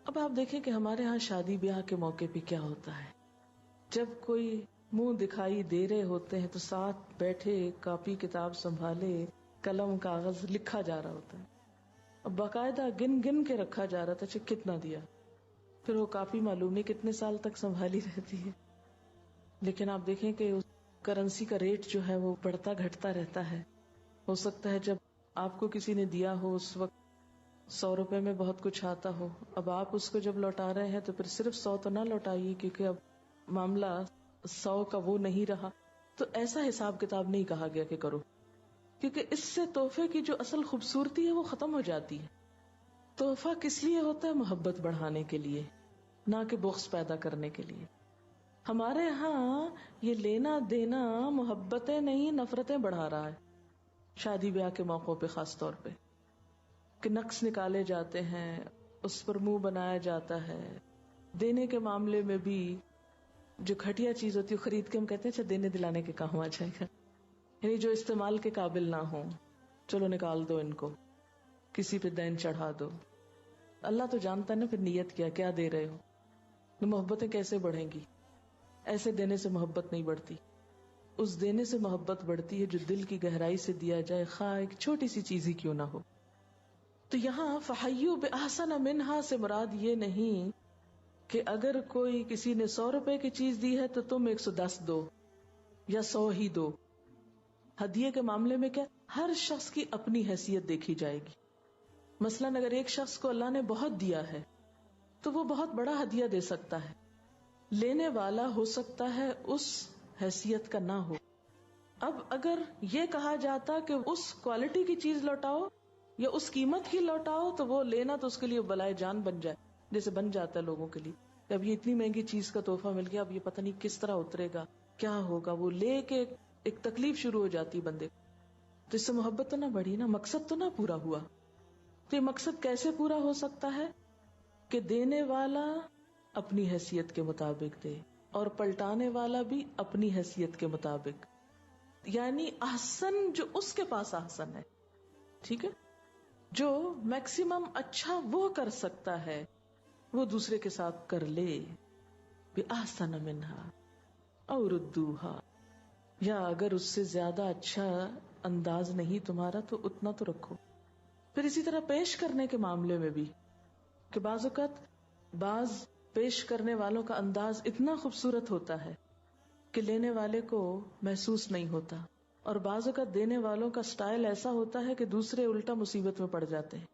Speaker 1: اب آپ دیکھیں کہ ہمارے ہاں شادی بیاہ کے موقع پہ کیا ہوتا ہے، جب کوئی منہ دکھائی دے رہے ہوتے ہیں تو ساتھ بیٹھے کاپی کتاب سنبھالے قلم کاغذ لکھا جا رہا ہوتا ہے، اب باقاعدہ گن گن کے رکھا جا رہا تھا اچھا کتنا دیا، پھر وہ کاپی معلوم نہیں کتنے سال تک سنبھالی رہتی ہے. لیکن آپ دیکھیں کہ کرنسی کا ریٹ جو ہے وہ بڑھتا گھٹتا رہتا ہے. ہو سکتا ہے جب آپ کو کسی نے دیا ہو اس وقت 100 روپے میں بہت کچھ آتا ہو، اب آپ اس کو جب لوٹا رہے ہیں تو پھر صرف 100 تو نہ لوٹائیے، کیونکہ اب معاملہ 100 کا وہ نہیں رہا. تو ایسا حساب کتاب نہیں کہا گیا کہ کرو، کیونکہ اس سے تحفے کی جو اصل خوبصورتی ہے وہ ختم ہو جاتی ہے. تحفہ کس لیے ہوتا ہے؟ محبت بڑھانے کے لیے، نہ کہ بغض پیدا کرنے کے لیے. ہمارے ہاں یہ لینا دینا محبتیں نہیں نفرتیں بڑھا رہا ہے. شادی بیاہ کے موقعوں پہ خاص طور پہ کہ نقص نکالے جاتے ہیں، اس پر منہ بنایا جاتا ہے. دینے کے معاملے میں بھی جو گھٹیا چیز ہوتی ہے خرید کے ہم کہتے ہیں اچھا دینے دلانے کے کام آ جائے گا، یعنی جو استعمال کے قابل نہ ہو، چلو نکال دو ان کو، کسی پہ دین چڑھا دو. اللہ تو جانتا ہے نا پھر نیت کیا کیا دے رہے ہو. محبتیں کیسے بڑھیں گی؟ ایسے دینے سے محبت نہیں بڑھتی. اس دینے سے محبت بڑھتی ہے جو دل کی گہرائی سے دیا جائے، خواہ ایک چھوٹی سی چیز ہی کیوں نہ ہو. تو یہاں فحیوا بأحسن منہا سے مراد یہ نہیں کہ اگر کوئی کسی نے 100 روپے کی چیز دی ہے تو تم 110 دو یا 100 ہی دو. ہدیے کے معاملے میں کیا، ہر شخص کی اپنی حیثیت دیکھی جائے گی. مثلاً اگر ایک شخص کو اللہ نے بہت دیا ہے تو وہ بہت بڑا ہدیہ دے سکتا ہے، لینے والا ہو سکتا ہے اس حیثیت کا نہ ہو. اب اگر یہ کہا جاتا کہ اس کوالٹی کی چیز لوٹاؤ یا اس قیمت کی لوٹاؤ تو وہ لینا تو اس کے لیے بلائے جان بن جائے، جیسے بن جاتا ہے لوگوں کے لیے. اب یہ اتنی مہنگی چیز کا تحفہ مل گیا، اب یہ پتہ نہیں کس طرح اترے گا، کیا ہوگا، وہ لے کے ایک تکلیف شروع ہو جاتی بندے. تو اس سے محبت تو نہ بڑھی نا، مقصد تو نہ پورا ہوا. تو یہ مقصد کیسے پورا ہو سکتا ہے کہ دینے والا اپنی حیثیت کے مطابق دے اور پلٹانے والا بھی اپنی حیثیت کے مطابق، یعنی احسن جو اس کے پاس احسن ہے. ٹھیک ہے، جو میکسیمم اچھا وہ کر سکتا ہے وہ دوسرے کے ساتھ کر لے. بِأَحْسَنَ مِنْهَا أَوْ رُدُّوهَا، یا اگر اس سے زیادہ اچھا انداز نہیں تمہارا تو اتنا تو رکھو. پھر اسی طرح پیش کرنے کے معاملے میں بھی کہ بعض اوقات بعض پیش کرنے والوں کا انداز اتنا خوبصورت ہوتا ہے کہ لینے والے کو محسوس نہیں ہوتا، اور بعض اوقات دینے والوں کا سٹائل ایسا ہوتا ہے کہ دوسرے الٹا مصیبت میں پڑ جاتے ہیں.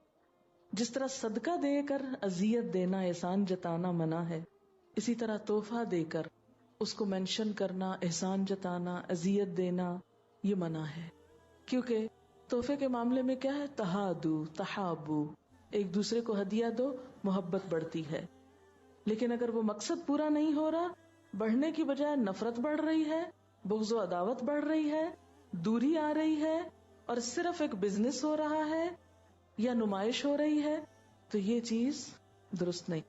Speaker 1: جس طرح صدقہ دے کر اذیت دینا احسان جتانا منع ہے، اسی طرح تحفہ دے کر اس کو مینشن کرنا، احسان جتانا، اذیت دینا یہ منع ہے. کیونکہ تحفے کے معاملے میں کیا ہے، تہادو تحابو، ایک دوسرے کو ہدیہ دو، محبت بڑھتی ہے. لیکن اگر وہ مقصد پورا نہیں ہو رہا، بڑھنے کی بجائے نفرت بڑھ رہی ہے، بغض و عداوت بڑھ رہی ہے، دوری آ رہی ہے، اور صرف ایک بزنس ہو رہا ہے یا نمائش ہو رہی ہے، تو یہ چیز درست نہیں.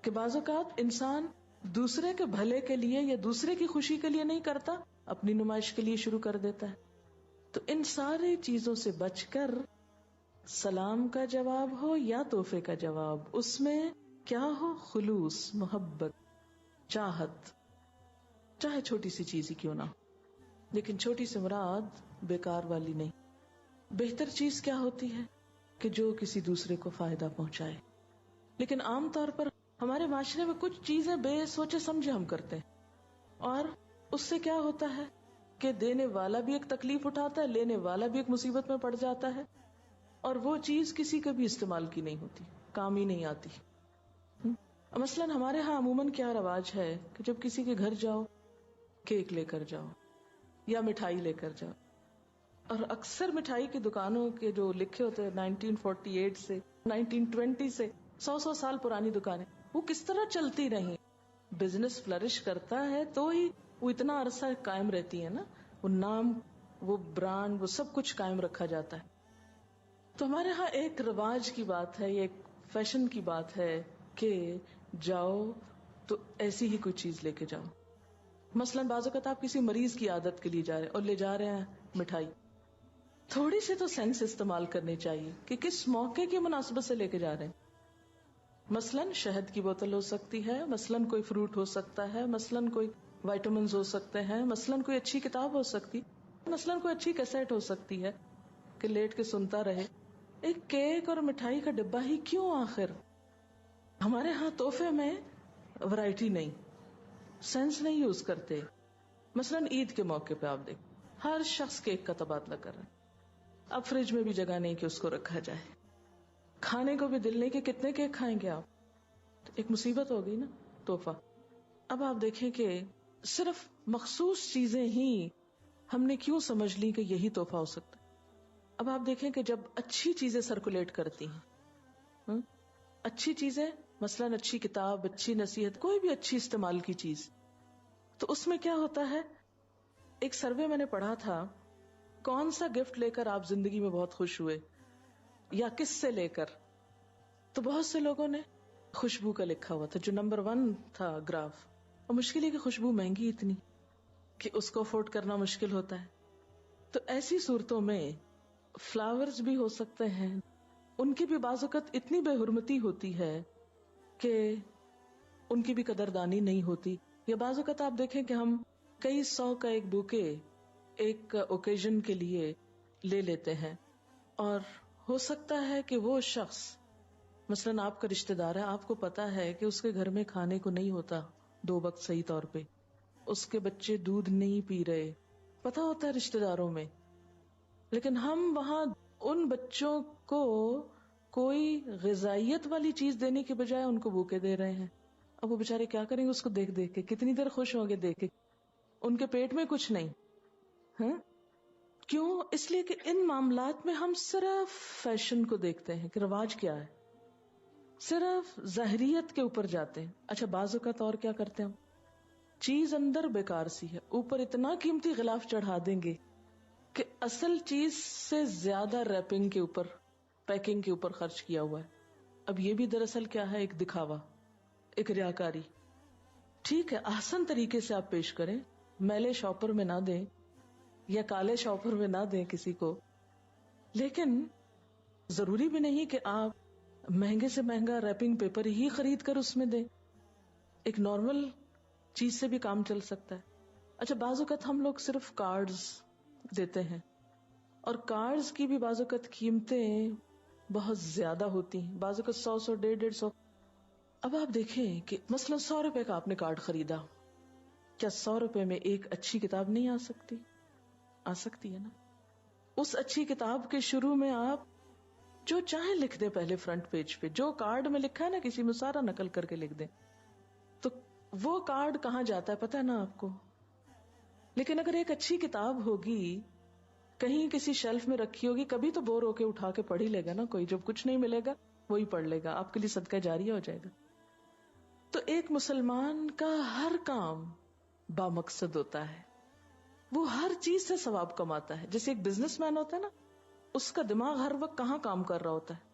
Speaker 1: کہ بعض اوقات انسان دوسرے کے بھلے کے لیے یا دوسرے کی خوشی کے لیے نہیں کرتا، اپنی نمائش کے لیے شروع کر دیتا ہے. تو ان ساری چیزوں سے بچ کر سلام کا جواب ہو یا تحفے کا جواب، اس میں کیا ہو؟ خلوص، محبت، چاہت، چاہے چھوٹی سی چیز ہی کیوں نہ ہو. لیکن چھوٹی سی مراد بیکار والی نہیں. بہتر چیز کیا ہوتی ہے؟ کہ جو کسی دوسرے کو فائدہ پہنچائے. لیکن عام طور پر ہمارے معاشرے میں کچھ چیزیں بے سوچے سمجھے ہم کرتے ہیں، اور اس سے کیا ہوتا ہے کہ دینے والا بھی ایک تکلیف اٹھاتا ہے، لینے والا بھی ایک مصیبت میں پڑ جاتا ہے، اور وہ چیز کسی کے بھی استعمال کی نہیں ہوتی، کام ہی نہیں آتی. مثلاً ہمارے ہاں عموماً کیا رواج ہے کہ جب کسی کے گھر جاؤ، کیک لے کر جاؤ یا مٹھائی لے کر جاؤ. اور اکثر مٹھائی کی دکانوں کے جو لکھے ہوتے ہیں 1948 سے 1920 سے 100 سال پرانی دکانیں، وہ کس طرح چلتی رہی. بزنس فلرش کرتا ہے تو ہی وہ اتنا عرصہ قائم رہتی ہے نا، وہ نام، وہ برانڈ، وہ سب کچھ قائم رکھا جاتا ہے. تو ہمارے ہاں ایک رواج کی بات ہے، یہ ایک فیشن کی بات ہے کہ جاؤ تو ایسی ہی کوئی چیز لے کے جاؤ. مثلاً بعض اوقات آپ کسی مریض کی عادت کے لیے جا رہے ہیں اور لے جا رہے ہیں مٹھائی. تھوڑی سی تو سینس استعمال کرنی چاہیے کہ کس موقع کی مناسبت سے لے کے جا رہے ہیں. مثلاً شہد کی بوتل ہو سکتی ہے، مثلاً کوئی فروٹ ہو سکتا ہے، مثلاً کوئی وائٹامنز ہو سکتے ہیں، مثلاً کوئی اچھی کتاب ہو سکتی، مثلاً کوئی اچھی کیسٹ ہو سکتی ہے کہ لیٹ کے سنتا رہے. ایک کیک اور مٹھائی کا ڈبہ ہی کیوں آخر؟ ہمارے ہاں تحفے میں ورائٹی نہیں، سینس نہیں یوز کرتے. مثلاً عید کے موقع پہ آپ دیکھ ہر شخص کیک کا تبادلہ کر رہا ہے. اب فریج میں بھی جگہ نہیں کہ اس کو رکھا جائے، کھانے کو بھی دل نہیں کہ کتنے کیک کھائیں گے آپ. تو ایک مصیبت ہو گئی نا تحفہ. اب آپ دیکھیں کہ صرف مخصوص چیزیں ہی ہم نے کیوں سمجھ لی کہ یہی تحفہ ہو سکتا ہے. اب آپ دیکھیں کہ جب اچھی چیزیں سرکولیٹ کرتی ہیں، اچھی چیزیں، مثلاً اچھی کتاب، اچھی نصیحت، کوئی بھی اچھی استعمال کی چیز، تو اس میں کیا ہوتا ہے؟ ایک سروے میں نے پڑھا تھا، کون سا گفٹ لے کر آپ زندگی میں بہت خوش ہوئے یا کس سے لے کر؟ تو بہت سے لوگوں نے خوشبو کا لکھا ہوا تھا جو نمبر 1 تھا گراف. اور مشکل ہے کہ خوشبو مہنگی اتنی کہ اس کو افورڈ کرنا مشکل ہوتا ہے. تو ایسی صورتوں میں فلاورز بھی ہو سکتے ہیں، ان کی بھی بعض اوقات اتنی بے حرمتی ہوتی ہے کہ ان کی بھی قدردانی نہیں ہوتی. یا بعض اوقات آپ دیکھیں کہ ہم کئی 100 کا ایک بوکے ایک اوکیزن کے لیے لے لیتے ہیں، اور ہو سکتا ہے کہ وہ شخص، مثلاً آپ کا رشتہ دار ہے، آپ کو پتا ہے کہ اس کے گھر میں کھانے کو نہیں ہوتا 2 وقت صحیح طور پہ، اس کے بچے دودھ نہیں پی رہے، پتا ہوتا ہے رشتہ داروں میں، لیکن ہم وہاں ان بچوں کو کوئی غذائیت والی چیز دینے کے بجائے ان کو بھوکے دے رہے ہیں. اب وہ بےچارے کیا کریں گے اس کو دیکھ دیکھ کے؟ کتنی دیر خوش ہوں گے دیکھ کے؟ ان کے پیٹ میں کچھ نہیں. ہاں کیوں؟ اس لیے کہ ان معاملات میں ہم صرف فیشن کو دیکھتے ہیں کہ رواج کیا ہے، صرف ظاہریت کے اوپر جاتے ہیں. اچھا بعض اوقات اور کیا کرتے ہیں، چیز اندر بیکار سی ہے، اوپر اتنا قیمتی غلاف چڑھا دیں گے کہ اصل چیز سے زیادہ ریپنگ کے اوپر، پیکنگ کے اوپر خرچ کیا ہوا ہے. اب یہ بھی دراصل کیا ہے؟ ایک دکھاوا، ایک ریاکاری. ٹھیک ہے احسن طریقے سے آپ پیش کریں، میلے شاپر میں نہ دیں یا کالے شاپر میں نہ دیں کسی کو، لیکن ضروری بھی نہیں کہ آپ مہنگے سے مہنگا ریپنگ پیپر ہی خرید کر اس میں دیں. ایک نارمل چیز سے بھی کام چل سکتا ہے. اچھا بعض اوقات ہم لوگ صرف کارڈز دیتے ہیں، اور کارڈز کی بھی بعض اوقات قیمتیں بہت زیادہ ہوتی ہیں، بعض اوقات 100 150 150. اب آپ دیکھیں کہ مثلا 100 روپے کا آپ نے کارڈ خریدا، کیا 100 روپے میں ایک اچھی کتاب نہیں آ سکتی؟ آ سکتی ہے نا. اس اچھی کتاب کے شروع میں آپ جو چاہیں لکھ دیں، پہلے فرنٹ پیج پہ جو کارڈ میں لکھا ہے نا، کسی میں سارا نقل کر کے لکھ دیں، تو وہ کارڈ کہاں جاتا ہے پتہ ہے نا آپ کو. لیکن اگر ایک اچھی کتاب ہوگی، کہیں کسی شیلف میں رکھی ہوگی، کبھی تو بور ہو کے اٹھا کے پڑھ ہی لے گا نا کوئی، جب کچھ نہیں ملے گا وہی پڑھ لے گا، آپ کے لیے صدقہ جاریہ ہو جائے گا. تو ایک مسلمان کا ہر کام بامقصد ہوتا ہے، وہ ہر چیز سے ثواب کماتا ہے. جیسے ایک بزنس مین ہوتا ہے نا، اس کا دماغ ہر وقت کہاں کام کر رہا ہوتا ہے،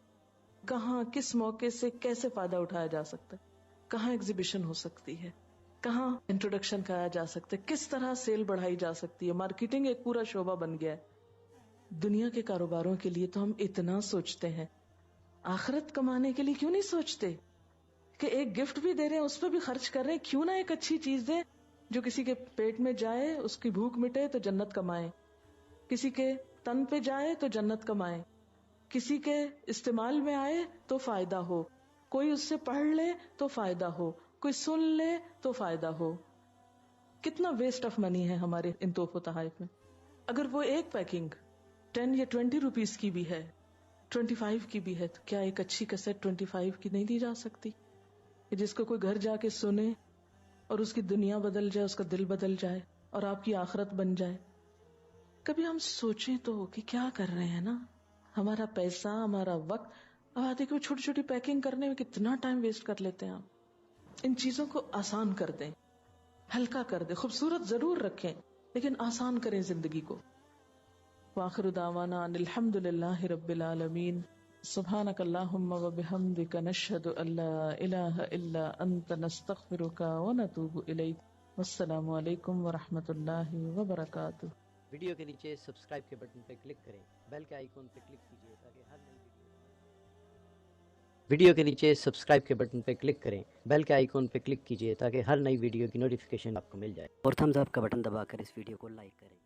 Speaker 1: کہاں کس موقع سے کیسے فائدہ اٹھایا جا سکتا ہے، کہاں ایگزیبیشن ہو سکتی ہے، کہاں انٹروڈکشن کرایا جا سکتا ہے، کس طرح سیل بڑھائی جا سکتی ہے. مارکیٹنگ ایک پورا شعبہ بن گیا ہے. دنیا کے کاروباروں کے لیے تو ہم اتنا سوچتے ہیں، آخرت کمانے کے لیے کیوں نہیں سوچتے کہ ایک گفٹ بھی دے رہے ہیں اس پہ بھی خرچ کر رہے ہیں، کیوں نہ ایک اچھی چیز دیں جو کسی کے پیٹ میں جائے، اس کی بھوک مٹے تو جنت کمائے، کسی کے تن پہ جائے تو جنت کمائے، کسی کے استعمال میں آئے تو فائدہ ہو، کوئی اس سے پڑھ لے تو فائدہ ہو، کوئی سن لے تو فائدہ ہو. کتنا ویسٹ آف منی ہے ہمارے ان تحف و تحائف میں. اگر وہ ایک پیکنگ 10 یا 20 روپیز کی بھی ہے، 25 کی بھی ہے، تو کیا ایک اچھی کیسٹ 25 کی نہیں دی جا سکتی کہ جس کو کوئی گھر جا کے سنے اور اس کی دنیا بدل جائے، اس کا دل بدل جائے اور آپ کی آخرت بن جائے. کبھی ہم سوچیں تو کہ کیا کر رہے ہیں نا، ہمارا پیسہ، ہمارا وقت. اب آتے کہ چھوٹی چھوٹی پیکنگ کرنے میں کتنا ٹائم ویسٹ کر لیتے ہیں. آپ ان چیزوں کو آسان کر دیں، ہلکا کر دیں. خوبصورت ضرور رکھیں لیکن آسان کریں زندگی کو. وآخر دعوانا ان الحمد للہ رب العالمین. سبحانک اللہم وبحمدک نشہد ان لا الہ الا انت نستغفرک ونتوب الیک. والسلام علیکم ورحمۃ اللہ وبرکاتہ.
Speaker 2: ویڈیو کے نیچے سبسکرائب کے بٹن پہ کلک کریں، بیل کے آئیکن پہ کلک کیجیے تاکہ ہر نئی ویڈیو کے نیچے سبسکرائب کے بٹن پہ کلک کریں، بیل کے آئیکن پہ کلک کیجیے تاکہ ہر نئی ویڈیو کی نوٹیفیکیشن آپ کو مل جائے، اور تھمز اپ کا بٹن دبا کر اس ویڈیو کو لائک کریں.